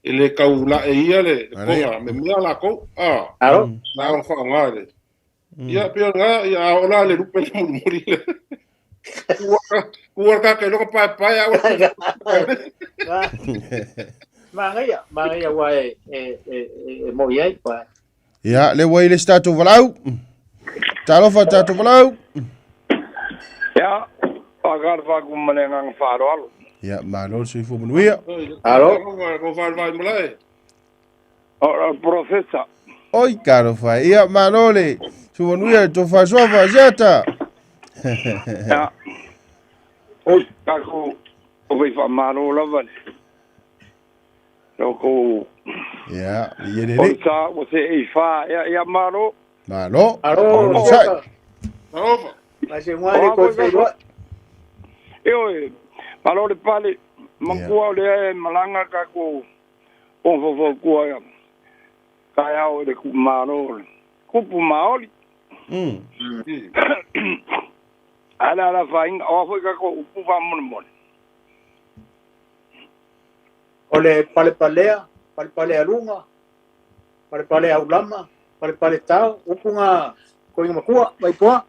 e le kaula e ia le konga me mia la ko aro na on fa ngale. Ia pe nga ia ola le lupe le muri le. Kuar ka ke lo pa pa ya. Mangaya wa mo yai pa. Ya le wai le statu valau. Talofa tatu valau. Ya, agar va kum malengang farol. Ya, malo si fu manuia. Alo. Ko fa vai mulai. O professor. Oi, caro fa. Ya, manole. Fu manuia to fa sofa jeta. Ya. O kako o vai fa malo lava. Loko. Ya, ye O le. sa o se e fa ya malo. Malo. Alo. Sai. Ova. Mas eu olho com o Eu, malo le pale. Makua le malanga kako. O kua. Kaya o le malo. Kupu maoli. Ala fainga o foi kako upu va mon. Ole pale alunga, pale aulama, pale tau, upunga koinga makua, vai poa.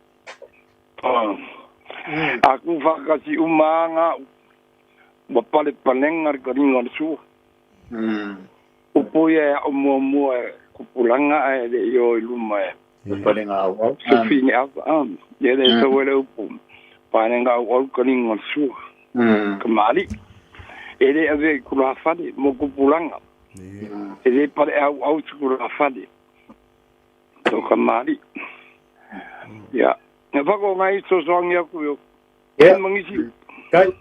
Aku fakasi umanga wa pale palengar karinga su. Upu ya mo kupulanga e de yo iluma e. Palenga au. Sufini apa ye de tawele upu. Palenga au karinga su. Kamali. Ele ave kula fade mo kupulanga. Ele pare au kula fade. To kamali. Ya. Na vako ngai so song ya ku yo. Ya mangisi. Kai.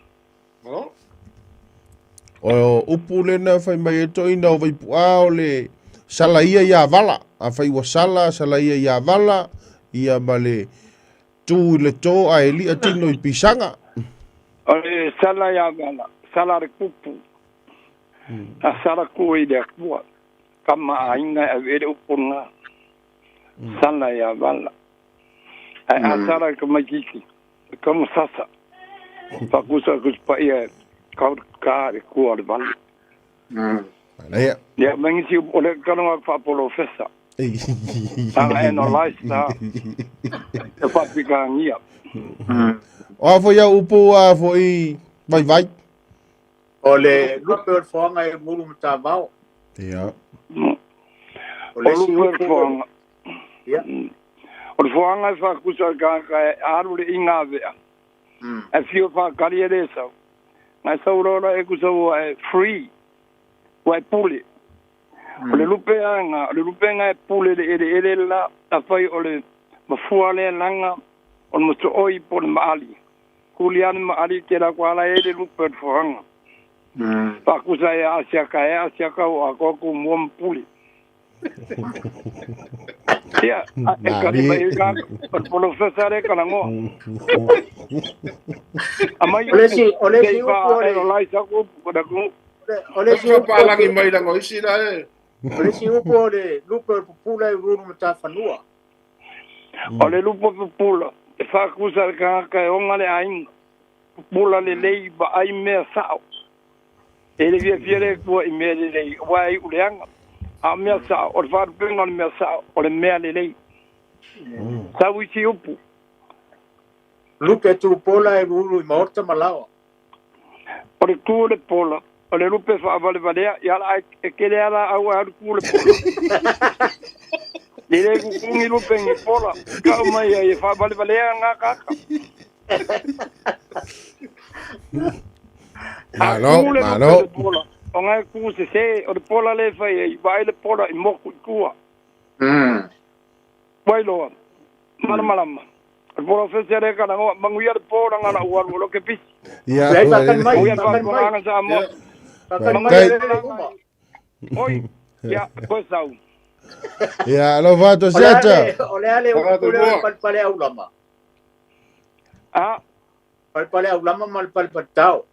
O upu le na fai mai to ina vai puao le sala ia ya vala. A fai wa sala ia ya vala. Ia male tu le to a eli atino i pisanga. Ole sala ya vala. Sala kupu. A sala kui de kua. Kama ainga ave upunga. Sala ya vala. A sala kama kiki. Kama sasa. Pakusa kuspa ia kau ka de kua de vala. Ya. Ya mangisi ole kanonga fa professor. Anga analyze ta. E fa pikangia. O fo ya upu a fo i vai. Ole lupe fonga e mulu mtavao. Ya. Ole si upu. Ya. Ole fonga fa kusa ka aru le inga vea. E fio fa kariere sa. Ngai saurora e kusa wa free. Wa puli. Ole lupe nga e puli ele la afai ole mafuale langa on mo to oi por maali. Kulian maali kera kwala ele lupe fonga. Pakusa ya asiaka o akoko mom puli. Ya, kari mai ka professor e kana ngo. Amai ole si ole laisa ko da ko Ole si pa langi mai la ngoi si e. Ole si upo ole lupe pula e ruru mtafanua. Ole lupe pula. E fa kusa ka onga le ain. Pula le lei ba ai me sao. Ele via fiere ko i me le wai uleanga. A me sao, o fa penga me sao, o le me le lei. Sa wi si upu. Lupe tu pola e ruru i morta malawa. O le tu le pola. O le lupe fa vale vale ya la e kele ala au au ku le pola. Ele ku kungi lupe ni pola. Ka mai e fa vale vale nga ka. Malo. O ngai ku se o le pola le fa i vai le pola i moku kua. Vai lo. Malama. El profesor e kana ngo manguia le pola ngana ua lo ke pis. Ya. Oi, ya, pues au. Ya, lo vato seta. Ole ale pale aulama. Ah, pale aulama mal palpatao.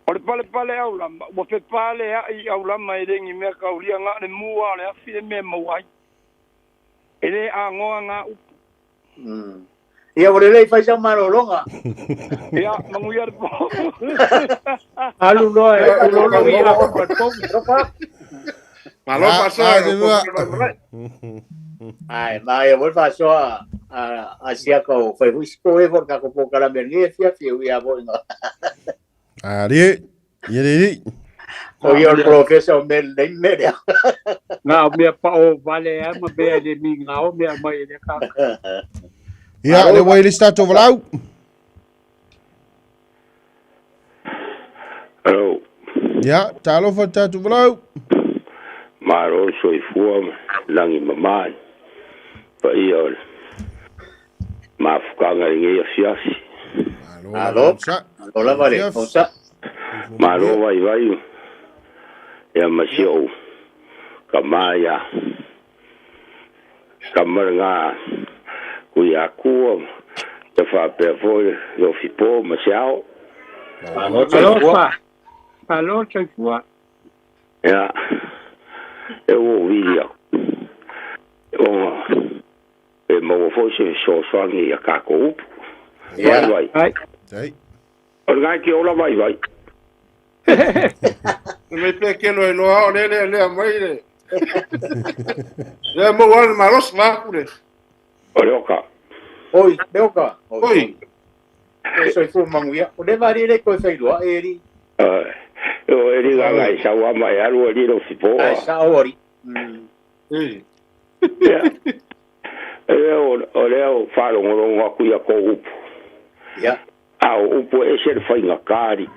ole pale aulama. Mo fe pale ai aulama e rengi me ka ulia nga le mua le afi me mawai. Ele a ngoa nga. Ia ore lei fai sa marolonga. Ia manguia po. Alu loa e lolo ia o patong tropa. Malo paso. Ai, mai vol fa so a sia ko foi risco e vor ka ko po kala mergue fia ia vol no. Ali, ye O ia professor mel nem media. Nga mea pa o vale e ma bea de mi ngao mea mai de ka. ia le wai le stato valau. Hello. Ia, talo fa tatu valau. Maro soi fua langi mamai. Pa ia mafukanga ngia fiasi. Alo. Alo vale. Osa. Maro vai. Ya masio. Kamaya. Kamaranga. Kuya kuo. Te fa pe foi lo fipo masiao. Alo pa. Alo chai fua. Ya. Eu video. E mo foi so swangi a kako. Ya. Vai. Sei. Orga que ola vai. Me pe que no le mai le. Ya mo wan maros va kule. Olha Oi, Belka. Oi. Soy fu manguia. O de vari le ko fai do eri. eu ele vai chawa mai aro ali no fipo. Ai sa ori. Eu falo um akuia com o upo. Ya. O upo é ser foi na cari.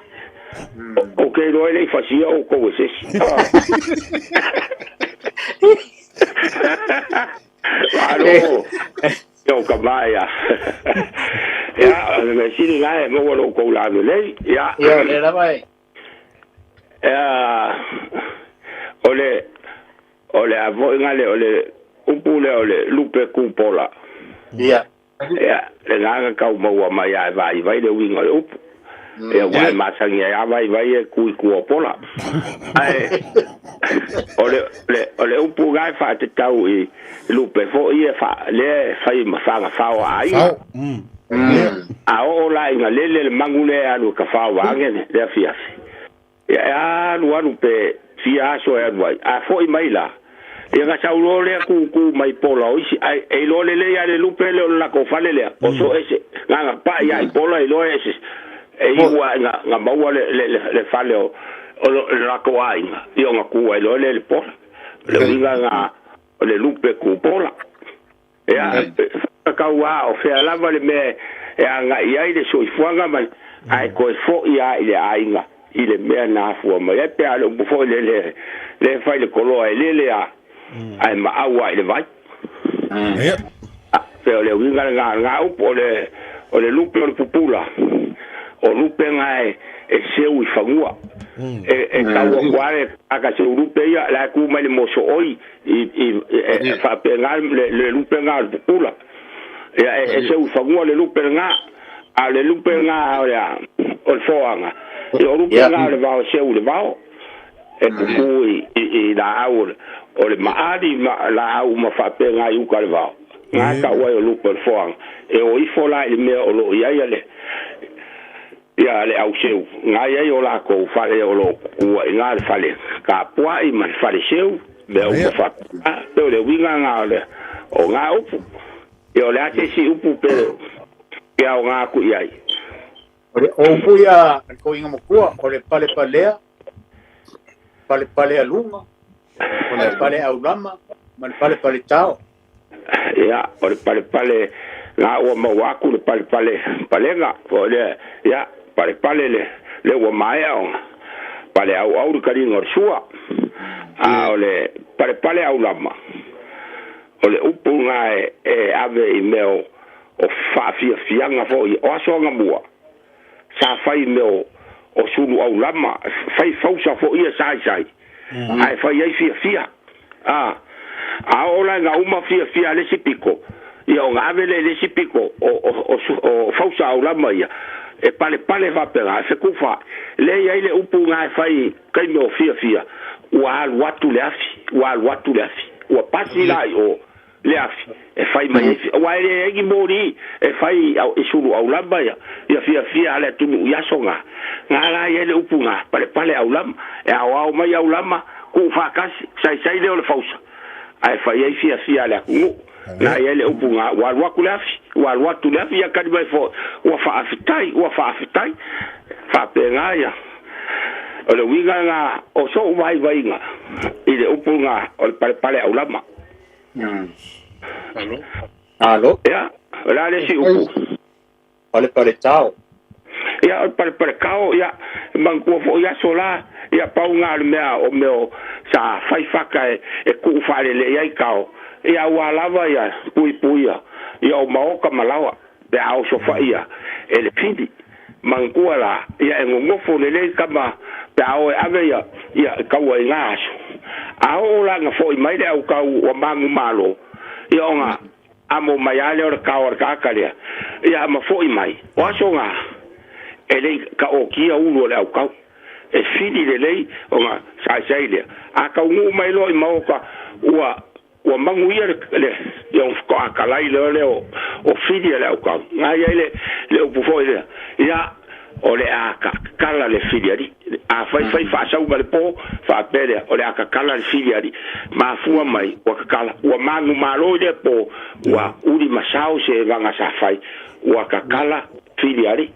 O que não ele fazia o como se. Alô. Eu cabaya. Ya, me sini lá, mo lo ko la le. Ya. Ya, le la vai. Ole avo ngale ole upule ole lupe kupola. Ya. Ya, le nga ka mo ma ya vai le winga le up. E wa ma sangi ya vai e ku pola. Ai. Ole upu ga fa te tau e lupe fo e fa le fai ma fa ai. A o la inga le mangule alu ka fa wa ngene le fias. Ya lu pe fia so e vai. A fo i mai la. E ga sa ulo le ku mai pola o si e lo le ya le lupe le la ko fa le le. O so ese nga pa ya i pola i lo ese. E iwa nga maua le fa le o la ko ai nga. Io nga ku ai lo le pola. Le winga nga le lupe ku pola. Ya ka wa o fe ala vale me e nga ia ile so ifuanga mai ai ko fo ia ile ai nga ile me na fu ma e pe alo bu fo le fa le kolo le a ai ma awa ile vai Ia. pe le winga nga o le lupe o le pupula o lupe nga e se u fangua e ka wa aka se lupe ia la ku mai le moso oi e fa pe nga le lupe nga pupula e se u fangua le lupe nga a le lupe nga o foanga e o lupe nga le va se u le va e ku i la au o le maari la au ma fa pe nga u ka le va nga ka wa o lupe foanga e o i fola le me o lo ia le ya le au seu nga ia o la ko fa le o lo ku nga le fa le ka pua i ma fa le seu me o fa pe le winga nga le o nga upu yo le ate si upu pe ya o nga ku ia O upu ya ko inga mo kua o le pale alunga o le pale aulama ma le pale tao ya o le pale nga o ma wa ku le pale nga o le ya pale le o mai o pale au ka ringo sua o le pale aulama o le upu nga e ave i meo o fa fianga fo o aso nga mua sa fai meo o sulu au lama fai fausa fo ia sai ai fai ai fia a ola nga uma fia le sipiko ia o ngave le sipiko o fausa au lama ia e pale va pera se kufa le ia le upu nga fai kai meo fia wa watu le afi wa pasi lai o le afi e fai mai wa e ki mori e fai au isuru au lamba ya fia ale tunu ya songa ngala ye le upunga pale au lamba e au mai au lamba ku fa kasi sai le fausa ai fai e fia ale ku na ye le upunga wa kulafi wa tu lafi ya kadi mai fo wa fa afitai fa pengaya o le winga nga o so vai nga i le upunga o pale au lamba Alo? Ya, la le si upu. Pale tau. Ya, pale kao, ya, mangkua fo ya sola, ya pau ngā mea o meo sa fai whaka e ku whare le iai kao. Ya walawa ya, pui ya o maoka malawa, pe au so whaia, e le pidi. Mangkua la, ya e ngongofo le kama, pe au e ave ya kaua i ngā aso. Ao la nga fo i maile au kau wa mangu malo. Ya o ngā, amo mai ale o le kao ar kakalia. Ya ma fo i mai. O aso ngā, e lei ka o kia ulu o le au kau. E fili le lei o ngā sai lea. A kau ngu mai lo i maoka ua mangu ia le yung ko akalai le o fili le au kau. Ngā ia le upu fo i lea. Ya o le aka kala le fili ari. A fai fa sau ma le po fa pere o le aka kala le fili ari. Ma fua mai o kakala. Ua mangu malo le po ua uri masao se vanga sa fai. Ua kakala fili ari.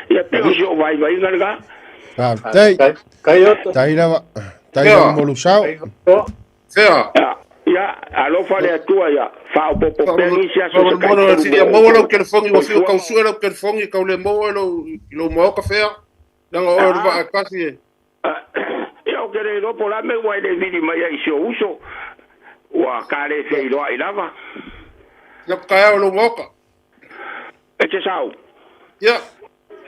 Ia peo si o vai nganga. Tai lava molu sao. Sea. Ya, alo fale atua ya. Fa o popo pengi sia so so mono si dia mono ke fongi o fiu kau suelo ke fongi kau le mo lo mo ka fea. Nanga o va kasi. Eu quero ir por lá me vai de vídeo mai ai se uso. Wa kare se lo ai lava. Ya ka o lo mo ka. E te sau. Ya.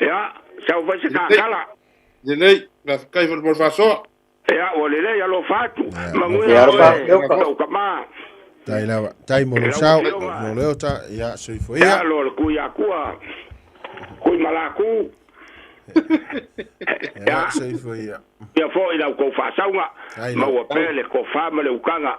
Ya, sau vai se kala. De lei, la kai por faso. Ya, o le ya lo fatu. Mangui ya o kama. Tai lava, tai molu sao, no leo ta ya soifoia. Ya lo kuya kua. Kui malaku. Ya soifoia. Ya fo ila ko fa saunga. Ma wa pele ko fa ma le ukanga.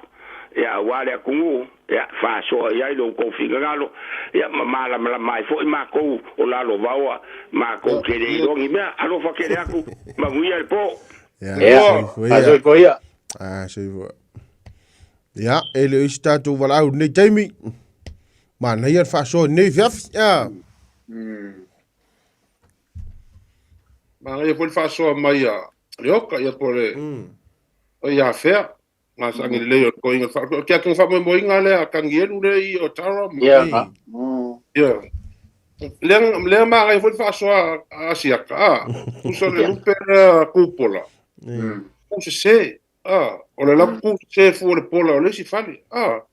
Ya wale kungu ya fa so ya lo ko fingalo ya mala mai fo ma ko o la lo vawa ma ko kere lo ngi me alo fa kere aku ma nguia po ya soifoia ya ele está tu vala ne taimi ma na ia fa so ne fiaf ya Ma ia por faso mai ya Rioka ia por o ia fea. Mas angi le ko inga fa ke atu fa mo inga le kangielu le I o tara. Ya. Ya. Le ma ai foi fa so asia ka. Uso le lupe cupola. Uso se. O le la ku se fu le pola o le si fali. O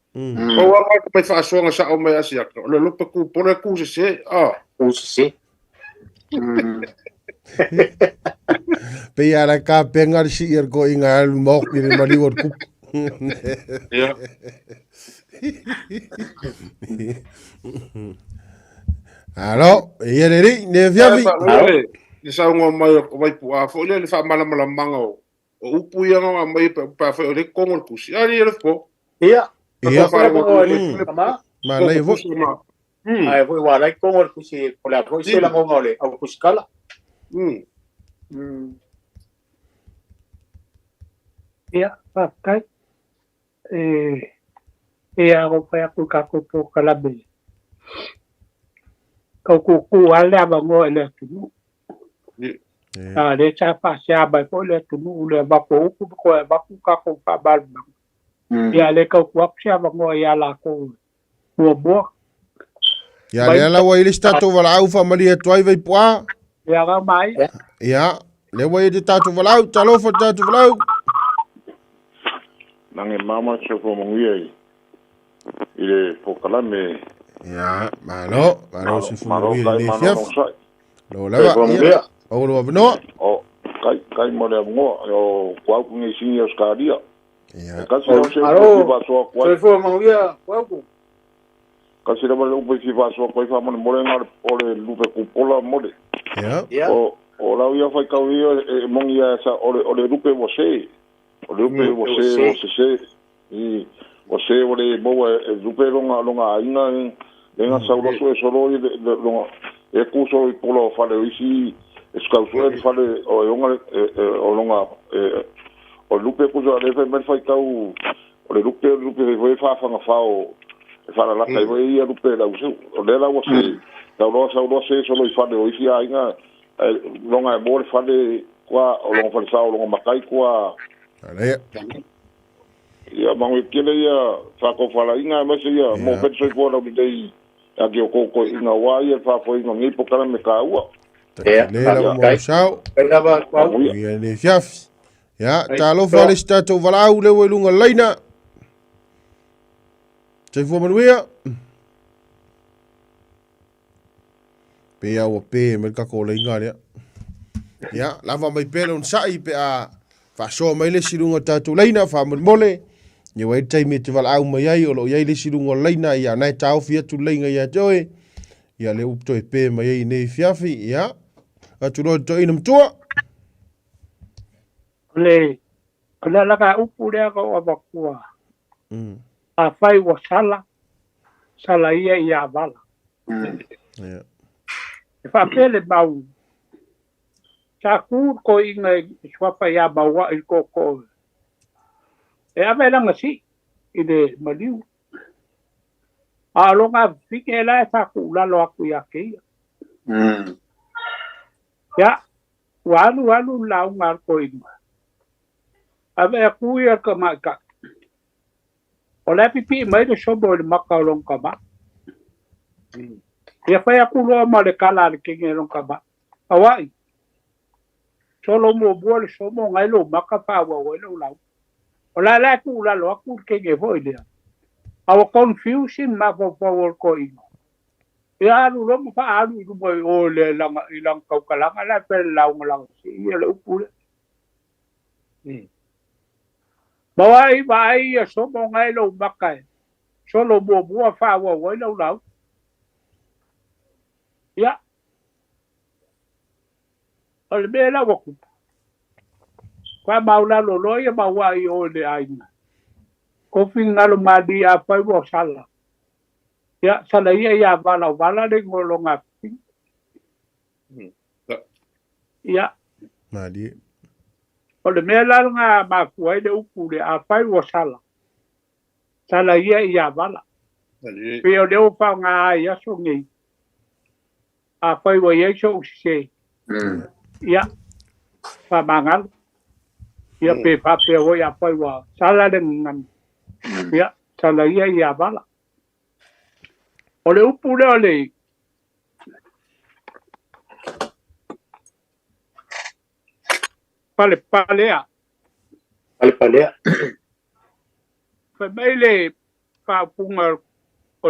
wa ko me fa so nga sa o me asia ka. O le lupe cupola ku se. Uso se. Pe ara ka pengar si er ko inga al mo ki le mali wor ku. Ya. Alo, ia ri ne viavi. Ni sa ngo mai ko mai pu a fo le fa mala manga o upu ia nga mai pa fa le kongo kusi. Ari le fo. Ia. Ia. Ma lai vo. Ai voi wa lai kongo kusi ko la ko se la ngo le au kuskala. Ia, pakai. Ia ko pa ku ka ko po kala be. Ko ku ala ba ngo ele tu. Le cha pa sia ba ko le tu le ba ko ba ku ka ko pa ba. Ia le ko ku sia ba ngo ia la ko. Bo. Ya le la wa ile stato vala au fa maria toi vai poa. Ia ga mai. Ya, le wa ile tato vala au talo fa tato vala au. Nange mama se ko mongui ile pokalame ya malo si fu mongui le fiaf lo la va o lo no o kai mo le mo o kwa ku ni singi oskaria ya kasi o se va so kwa se fu mongui kwa ku kasi le mo pe si va so kwa fa mo le ngar o le lupe ku pola mo le ya o la ia fa ka wi mongia sa o le lupe mo se o le lupe mo se e o se o le mo e lupe longa inga nga sa lo so solo longa e kuso i polo fale isi e skauso e fale o longa o longa o lupe kuso le fe mer fai tau o le lupe voi fa o e fa la kai voi ia lupe la uso o le la o se tau lo se solo i fale o isi inga longa e mo fale qua o longa fale sa o longa makai qua ale ia mangu kele ia fa ko fala inga ma se ia mo pe so ko no dei a ke ko inga wa ia fa ko inga ngi po kala me ka ua le la mo sao ia le fiaf ya talo fale stato vala u le welunga leina te fo manuia pe a o pe me ka ko le inga ya lava mai pele un sai pe a fa so mai le silunga tatu leina fa mole ni wai tai me te vala au mai ai o lo ia le silunga leina ia nai tau fia tu leinga ia joe ia le upto e pe mai ai nei fiafi ia atu no to inum tua le la ka upu le ka o bakua a fai wa sala ia vala ia e fa pele bau sa kur ko inga swapa ya bawa i ko e ave langa si i de maliu a longa fike la sa ku la lo aku ya ke ya walu la ungar ko inga ave aku ya ka maka ola pipi mai de sobo le maka long ka ba ya fa ya ku lo ma le kala le ke long ka ba awai solo mo bol somo ngai lo maka fa wa lo la ola la ku la lo ku ke ge foi dia our confusion ma fo ko ino ya lu lo fa alu lu mo o le ilang ka kala la pe la nglang si ya lo ku vai ya somo ngai lo maka solo mo bo fa wa lo la ya al be la wo kwa maula lo lo ya mawa I o le aina ko finga lo madi a pa wo sala ya sala ya vala de ngolo ngapi ya madi o le mela nga ma kuai de upu le a pa wo sala ya vala pe o de pa nga ya so ngi a pa wo ye so se ya pa mangal ya pe pa pe o ya pa wa sala de ngam ya sala ya vala o le upu le pale fa mele fa punga o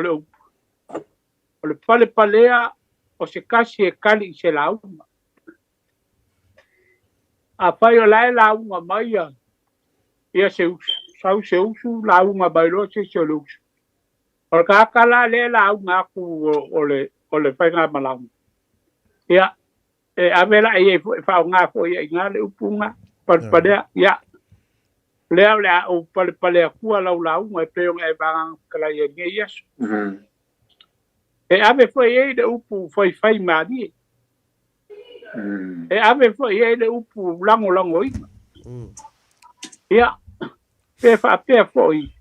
le pale o se kasi e kali se la uma a pai o la uma mai ia se usu la uma bailo se lo o ka kala le la uma ku o le fai nga malang ia e avela e fa nga fo ia nga le upunga pale ia le o pale ku la uma pe o e bang kala ye yes e ave foi e de upu foi fai mari e ave foi e de upu lango ia pe fa pe foi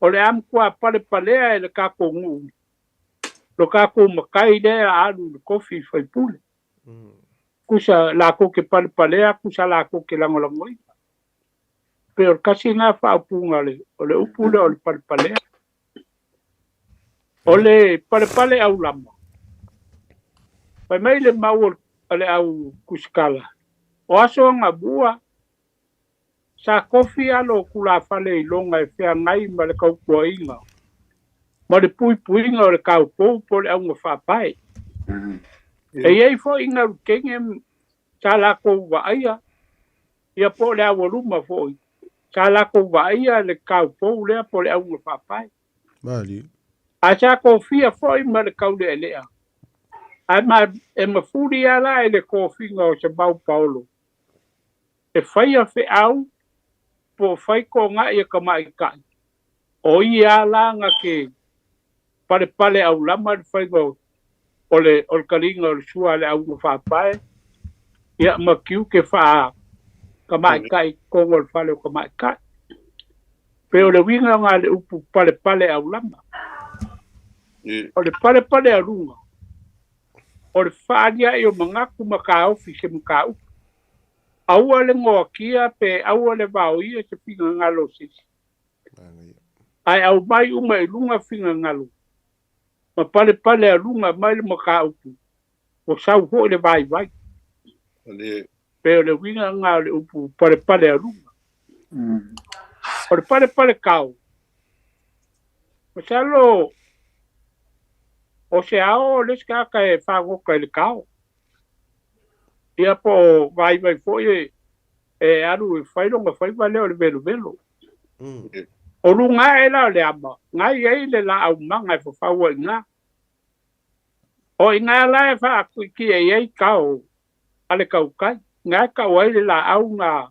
o le am kwa pale e le ka kongu lo ka ko makai de alu kofi foi pule kusa la ko ke pale kusa la ko ke lango pe o kasi nga fa punga le o le upu le o le pale ole pale au lama pai mai le mau ale au kuskala o aso nga bua sa kofi alo kula fale longa e fea ngai ma le kau kuainga ma le pui nga o le kau po le au nga whapai e iei fo inga kenge sa lako wa aia ia po le au luma fo sa lako wa aia le kau po le po le au nga whapai mali acha kofia foi ma le kaude lea ai ma e ma furi ala ele kofi ngo se bau paulo e fai a fe au po fai ko nga ia ka mai ka o ia langa ke pale au lama fai go ole kalinga o sua le au fa pai ia makiu ke fa kama kai kongol fale kama kai pe ole winga nga le upu pale au lama ole pale a runga ole fa dia yo mangaku makao fi se makao au ale ngo kia pe au ale vao ia se pinga ngalo sisi ai au mai uma i lunga finga ngalo ma pale a lunga mai le makao o sau ho le vai pe le winga nga le upu pale a lunga o le pale kao masalo o se ao le ska ka e fa go ka le kao ia po vai fo e aru e fai longa fai vale o le velo o lunga e la le ama ngai e le la au manga fo fa wa nga o ina la e fa ki e kao ale kau kai nga ka wa le la au nga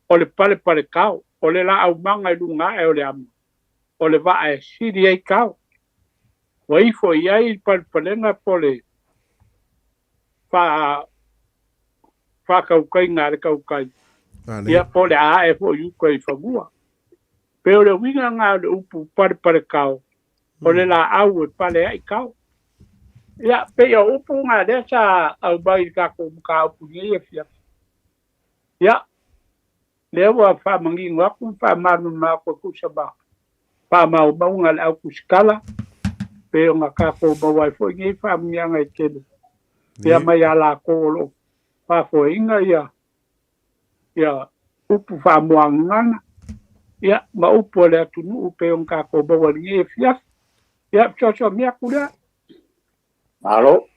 o le pale kao o le la au manga i lunga e o le ama o le va e siri e kao wai fo i palenga pole fa kau kai nga le kau kai ia pole a e fo yu kai fagua pe o le winga nga le upu pale kao o le la au e pale ai kao ia pe o upu nga le sa au bai ka ko ka upu ni e fia ia le wa fa mangi ngwa ku fa manu ma ko ku saba fa ma o nga le au ku skala pe o nga ka ko ba wai fo ngi fa mianga i kele ia mai ala ko lo fa fo inga ia upu fa moangana ia ma upu le atunu upe o nga ko ba wai ngi fia ia cho mia kula alo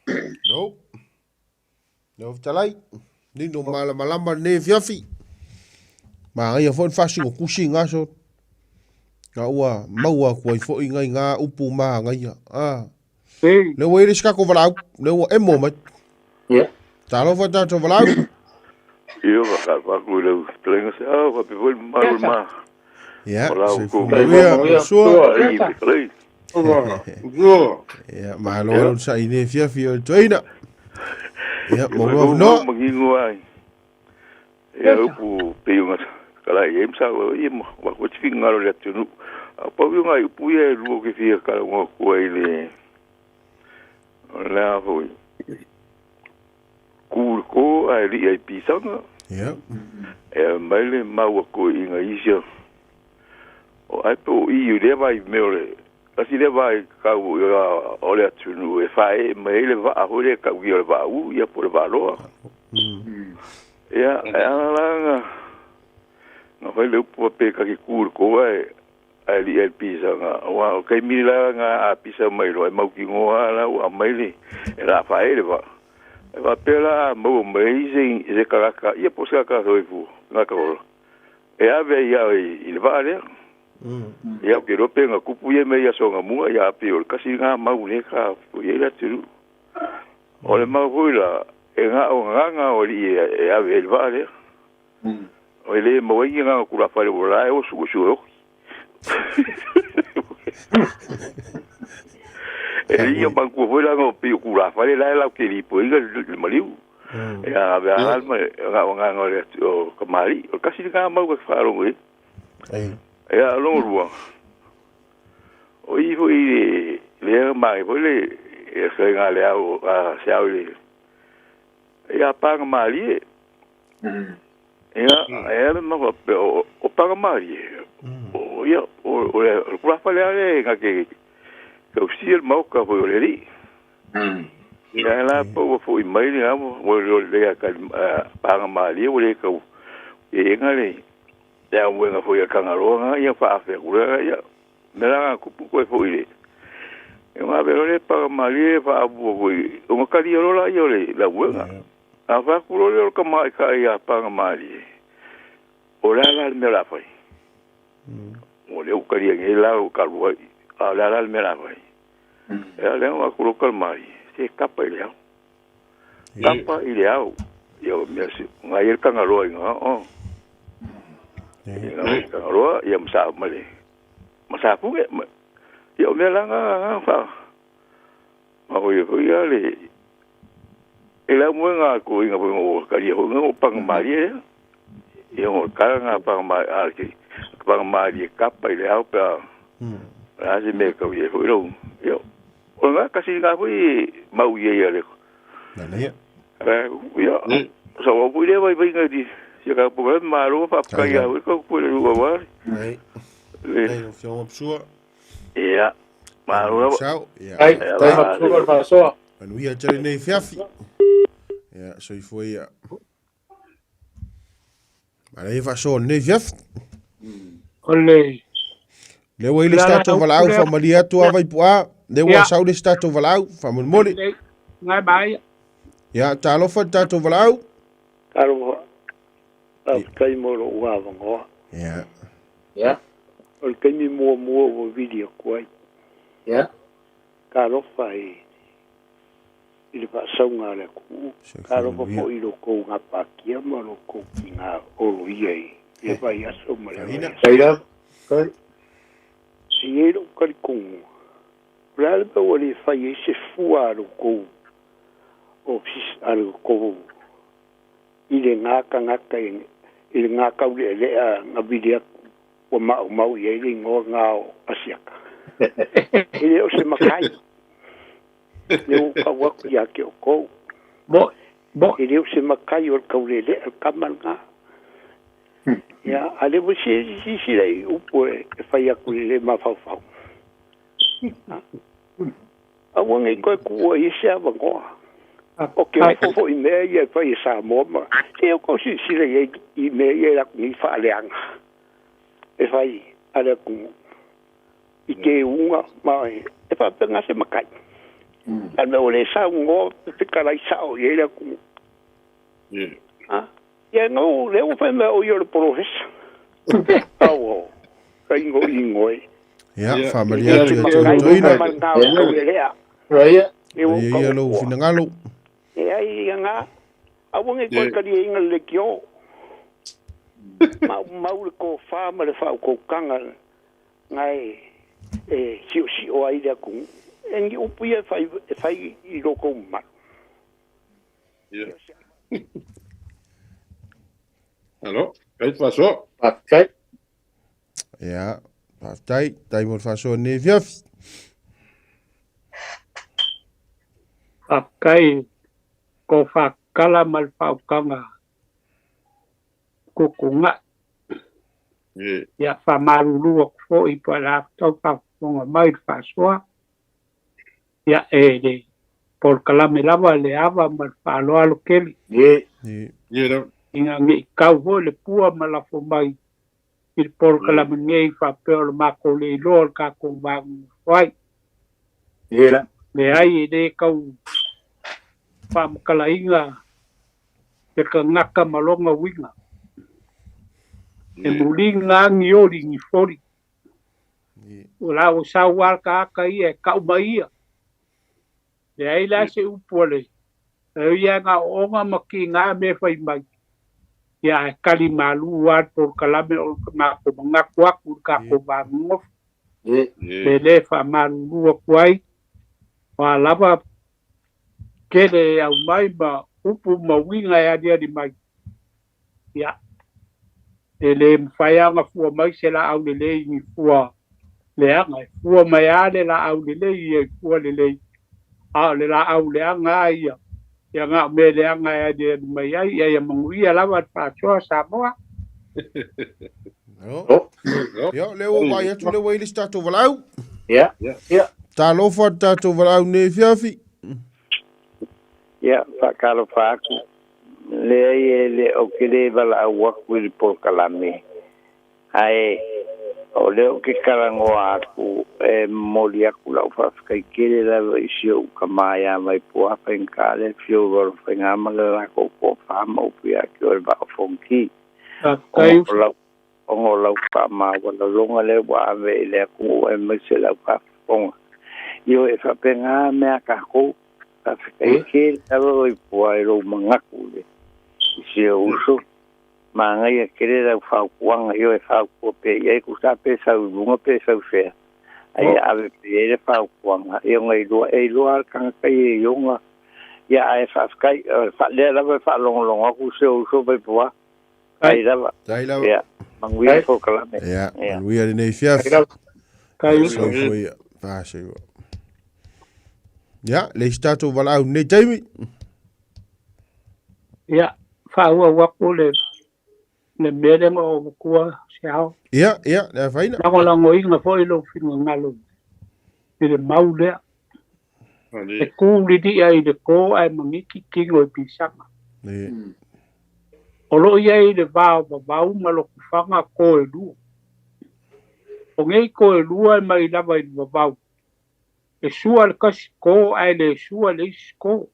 no talai ni no malama ne fiafi ma ia fo fa singo kusinga so nga ua maua ko i fo inga nga upu ma nga ia le we riska ko vala le o emo ma talo fa ta to vala io va ku le plenga se va pe vol ma ya ko so go ya ma lo sa ine fiafi o toina ya mo no mangi ngoi ya upu pe unga kala e msa o i mo wa ko tfinga lo le tunu pa vi nga upu ye lu ke fia kala ngo ko ile la ho ko ai li ai pisanga ya mai le mau ko inga isio o ai po i u le vai meole asi le vai ka u o le tunu e fai mai le va ho le ka u le va u ia po le va lo ya ala nga fai le upu pe ka ki kur ko ai li el pisa nga wa kai mi la nga a pisa mai lo mau ki ngoa la wa mai li la fai le va pela mo amazing e ka ia po sa ka so fu nga ka e ave ia il va le ia ke ro pe nga kupu ye me ia so nga mu ia pe o kasi nga mau le ka fu ye la tu o le mau la e nga o li e ave il va le o le mo i nga ku la fare vola o su e io manco vola no pi ku la fare la ke li po inga le maliu ya ave alma nga le o kamari o kasi nga mau ka faro ngi ya lo ruo o i vo i le mai vole e se nga le o se au le ya pa mali ia ma o paga mari o ia o kura fale ale nga ke o siel mau ka o le ri ia la po fo i mai ni amo o le ka paga mari o le ka e nga le ia o nga fo ia ka ngaro nga ia fa fe kura ia me la ku ko fo i e ma be le paga mari fa o o ka ri o la ia le la wenga a va kulo le ka mai ka ia panga mari o la me la fai o le ka ri nge la o ka ru a la me la fai e le o kulo ka mari se kapa ile au yo me si ngai ka ngalo nga o ka ngalo ia msa male masa pu yo me la nga fa ma ko yo ya le ela mo nga ko inga po ka yo nga pang mali yo ka nga pang mali aki pang mali kapa ile au pa asi me ko yo yo o nga kasi nga po mau ye ya le Nale. yo so o pu le vai nga di ya ka po ma ro fa ka ya ko po le wa wa Nei. Nei, no fiong opsua. ya ma ro Ciao. Ja. Ai, tai mapsua pa so. Anu ia tele nei fiafi. Ja, so i foi ja. Maar even zo nei fiafi. Ole. Le wa ile stato valau fa malia tua vai pua. Le wa sau le stato valau fa mon mole. Ngai bai. Ja, talo fa stato valau. Karo kai moro wa vango. Ja. Ja. O kai mi mo o video kwai. Ja. Karo fai. Ile pa saunga le ku. Karo po ilo ko nga pa kia mo lo ko kinga o lo ye. E vai aso mo le. Sai da. Kai. Si elo kai ku. Rale pa o le fai se fua lo ko. O fis al ko. Ile nga ka ile nga ka le nga video o mau ye ile nga asiaka. Ile o se makai. Leo ka waku ya ke o ko. Bo. Ile o se makai o kaulele al kamanga. Ya, ale wo si lai upo e fai aku le mafau. A wanga ko ku o ise avangoa. O ke o i me ia fai sa moma. Se o ko si lai i me ia ni fa leanga. E fai ale ku i ke unga mai e fa penga se makai. Al me ole sa ungo te karai sa o ia ku. Ah, ya no le o fa me o yo profesa. Oh, kaingo ingoi. Ja, familia tu toina. Right. Ia lo finangalo. Ia nga. Awang ko ka di ingal le kyo. Mau ko fa ma le fa ko kanga ngai si o ai da ku. En upu ia fai I lo ko ma. Hallo, wat was zo? Okay. Ja, tai mo fa so nei fiafi. Akai ko fa kala mal fa kanga. Ko kunga. Ya fa marulu ko I para to fa ko mai fa so. Ya de por kala me lava le ava mal fa lo alo keli. Hier, Inga ngi kau ho le pua malafo mai. Il por kala ngei fa peol mako le lor ka ko bang fai. Ia. Le ai de kau fa kala inga te ka ngaka malonga winga. E mulinga ngiori ni fori. Ula o sa war ka e kau mai. Le ai la se upole. E ia nga onga maki nga me fai mai. Ya kali malu wat por kalame o ma ko ngakwa ku ka ko bangof le fa malu kwai wa lava kele au mai ba upu mawinga ya dia di mai ya ele mfaya nga fu mai se la au le ni fu le anga fu mai ale la au le ye fu le a le la au le anga ia ya nga me le anga ya de mai ya mangui lava fa cho Samoa. Ja, leo vai tu le wai le stato valau. Ja. Ta lo fa stato valau nei fiafi. Ya, fa kalo fa le o ke le vala wa ku por kalame. Ai o le o ke karango aku molia kula fa kai kele la isio kamaya mai po apen kale fio vor fengama la ko po fama o pia ke o ba fonki. Kai o la pa ma wala longa le wa ve le ku e me se la pa on. Yo e fa penga me ka ko fa kai ke la ro po ai ro manga ku le. Isio uso ma ngai ke le la fa kuanga yo e fa ko pe ye ku sa pe sa lunga pe sa fe ai ave pe le fa kuanga e ngai lo al kan kai yo nga ya ai fa skai fa le la fa long ku so pe po ai la ya mangui fo kala me ya we are nei fiaf kai so foi fa se ya le stato vala nei taimi ya fa wa ko le mele mo ko siao ya la faina la ngoi nga foi lo fin ngalo le maule e ku li di ai de ko ai mangi ki ngo pisanga o lo ia i le vau ma lo kufanga ko e lu o ngei ko e lu ai mai lava i vau e sua le kasi ko ai le sua le isko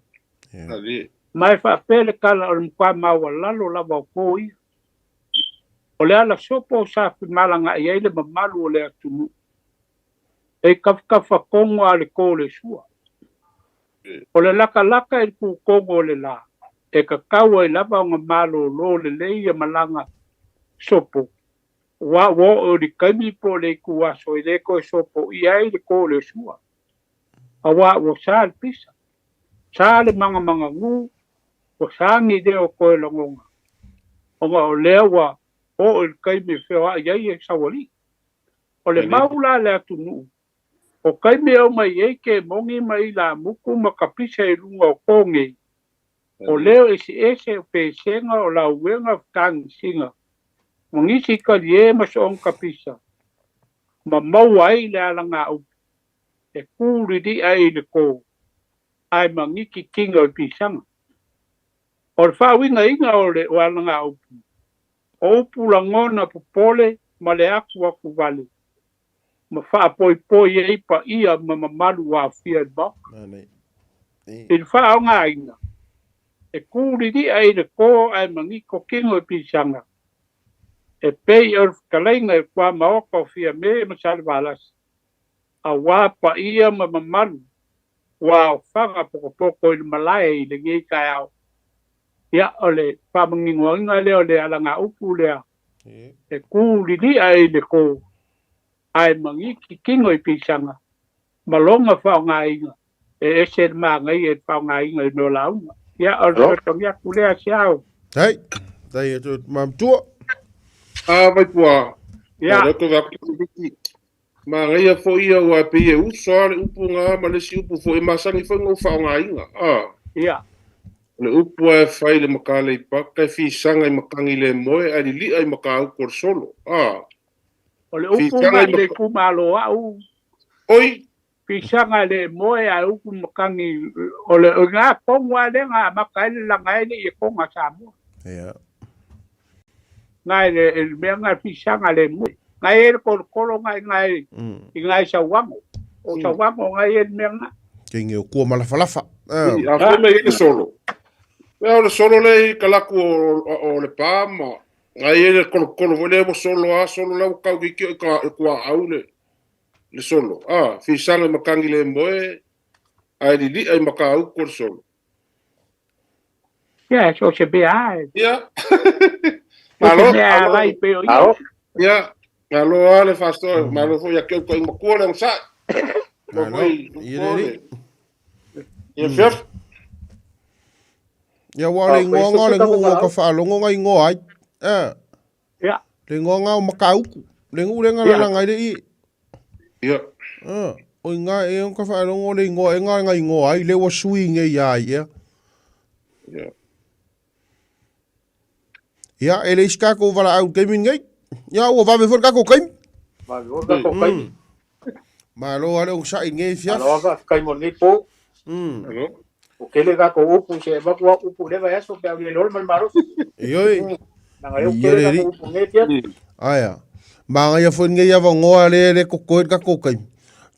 mai fa pele kala o mkwa maua lalo lava ko i o le ala sopo sa fi malanga i le mamalu o le atunu e kafkafa kongo ale ko le sua o le laka i ku kongo le la e ka kaua i lava o malo lo le leia malanga sopo wa o di kami po le kua so i le ko sopo i ai le ko le sua a wa sa le pisa sa le manga ngu o sa ngi de o ko le ngonga o lewa o il kami feo i ai e sawali o le maula le atunu o kami o mai e ke mongi mai la muku makapisa i lunga o kongi o leo ese o pesenga o la uenga kang singa mongisi ka ye maso on kapisa ma mau ai le alanga o e kuri di ai le ko ai mangiki kinga o pisanga o fa winga inga o le alanga o pulangona popole ma le aku vale ma fa poi e pa ia ma malu wa fia ba il fa nga inga e kuri di ai le ko ai mangi ko kingo i pisanga e pei o kalainga e kua maoko fia me masale valas a wapa ia ma mamalu wa whanga poko i le malai i le ngei kai au ia ole whamangingoinga leo le alanga upu lea e kuri di ai le ko ai mangi ki kingo i pisanga malonga whaonga inga e ese mangai e whaonga inga i no launga ya o tongia kulea siao hey dai to mam tu vai pua ya ko va ki ma ngai fo ia wa pe e uso le upu nga ma le si upu fo e masangi fo ngo fa nga inga ya le upu e fai le makale pa ka fi sanga i makangi le moe a li ai makau kor solo o le upu nga le kumalo au oi pisanga le moe a upu makangi o le nga kongwa le nga makaile la ngai le konga samu ya ngai le menga pisanga le moe ngai e kolo ngai sa wango o sa wango ngai e menga kinge ko malafalafa a fo me e solo o le solo le kalaku o le pama ngai e kolo vole mo solo la ka ki ko au le solo fi sanga makangi le moe ai li ai makau ko solo ya so se be ai ya malo vai pero ya malo ale fasto malo foi a que eu tenho ko le sa malo e fef ya wa le ngo ka fa lo ngai ngo ai ya le ngo makau le ngu le ngala ngai de i ya o nga e on ka fa lo ngo le ngo e ngai ngo ai le wa swing e ya ya ele ska ko vala au gaming ngai ya o va me for ka ko kai ma lo ale o sa ngai fia lo va kai mo ni po o ke le ga ko upu se va ko upu le va eso pe le lol mal maro yo na ga o ke le ga upu ngai pia aya ma nga fo ngai ya va ngo ale ko ka ko kai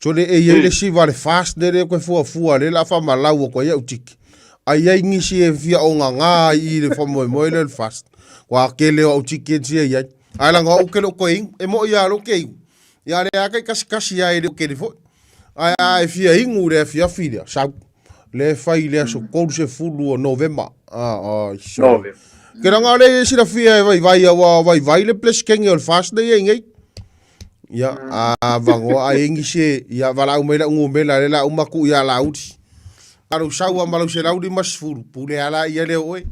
chole e ye le si vale fast de ko fu le la fa malau ko ya utik ai ai ngisi e via o nga i le fa mo le fast wa ke le o utik e ya ala nga o ke lo ko e mo ya lo ke ya le a kasi ya e ke le fo ai fia ingu le fia filia sa le fai le so ko se fulu o november Kira ngā le sira fia vai awa vai le ples kengi o le fast day ngai. Ia a vango a ingi se ia vala u mela ngu mela le la umaku ia la uti. Aro saua malau se laudi masfuru pule ala ia le oi.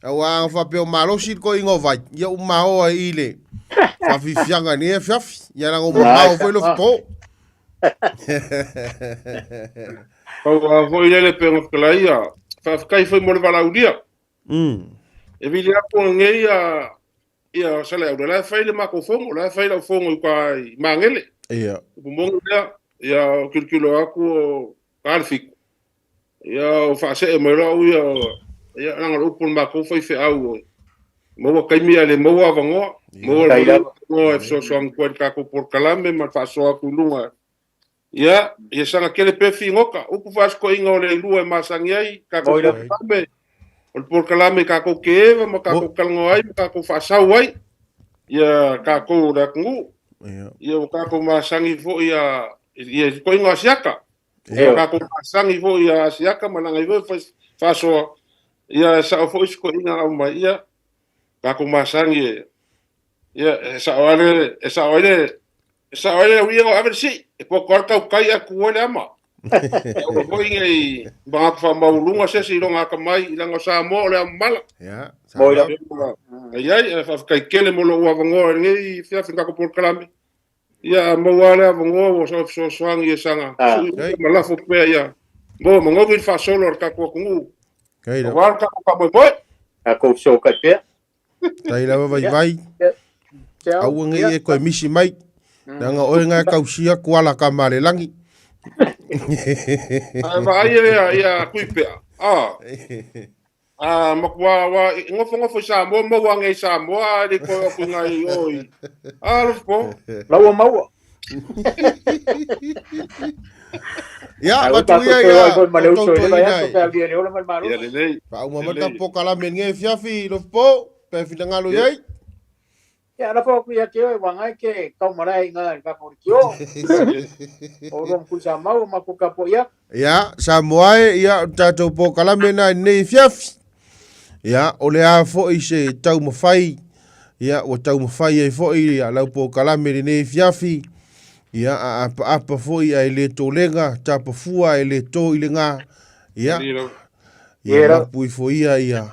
Awa fa pe o malo sit ko ingo vai. Ia u mao ai ile. Fa fi fianga ni fiafi. Ia la ngo mao foi lo po. O voi le pe ngo kala ia. Fa kai foi mo le vala udia. E vi le apo ngei ia sale au la fai le makofongo la fai la fongo kwa mangele ia bumongo ia kirkilo aku kalfik ia o fa se mo ia nang ro pun mako foi fe au mo kai mi ale mo avango mo mo so ko ka ko por kalambe ma fa so aku lunga ia sanga kele pe fingoka upu fas ko ingo le lua masangiai ka ko kalambe o por kalame ka ko keva mo ka ko kalngo ai ka ko fa sa wai ia ka ko da ngu ia ka ko masangi fo ia ko ingo asiaka ka ko masangi fo ia asiaka malanga i fa so ia sa fo ko inga au mai ia ka ko masangi ia sa wale wi ngo aversi e ko ka kai aku wale ama o ko ingai ba fa maulunga se si longa ka mai lango sa mo le mala ya mo ia fa kai kele mo lo wa ngo ngi fia finga ko por kalame ia mo wala ngo so swang ia sanga mala fo pe ia mo ngo vil fa solo ka ko ngu kai wa ka mo a ko so ka pe tai la vai au ngi e ko misi mai nanga o nga kausia kuala ka male langi vai ia kuipe makwa ngofo sa mo wangai sa mo ali ko ngai oi alfo lawa mawa ya batuia ya pa uma mata pokala mengi fiafi lo po pe finangalo yai ya la po ya ke wangai ke kau marai nga ka por kio o rom ku sa mau ma ku ka po ya samoai ya tato pokala mena nei fiafi ya ole a fo i se tau mafai ya o tau mafai e fo i ya lau pokala mena nei fiafi ya apa fo i ai le tolenga tapa fua e le to i le nga ya pui fo ia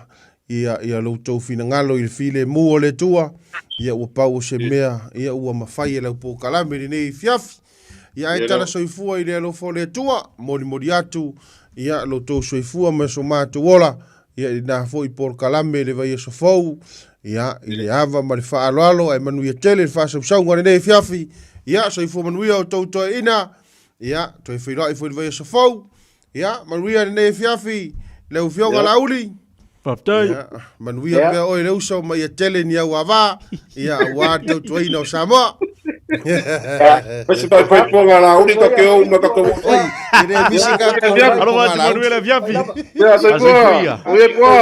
lo tau finangalo i file mu o le tua ia ua pau se mea ia ua mafai e lau pokala mena nei fiafi ia e tala soifua i le alofo le tua mori atu ia lo tau soifua ma so matu ola ia na fo i por kalame le vai so fou ia i le ava ma le faaloalo ai manu ia tele fa so saunga nei fiafi ia soifua manu ia o tau to ina ia toi filo i fo i vai so fou ia manu ia nei fiafi le ufionga lauli Paptai. Manu ia pe oi le uso ma ia tele ni au ava ia wa tau to ina o Samoa. Pese pa ponga la única que eu me ka ko oi ire misi ka Alo Manuela Viafi. ya se po oye po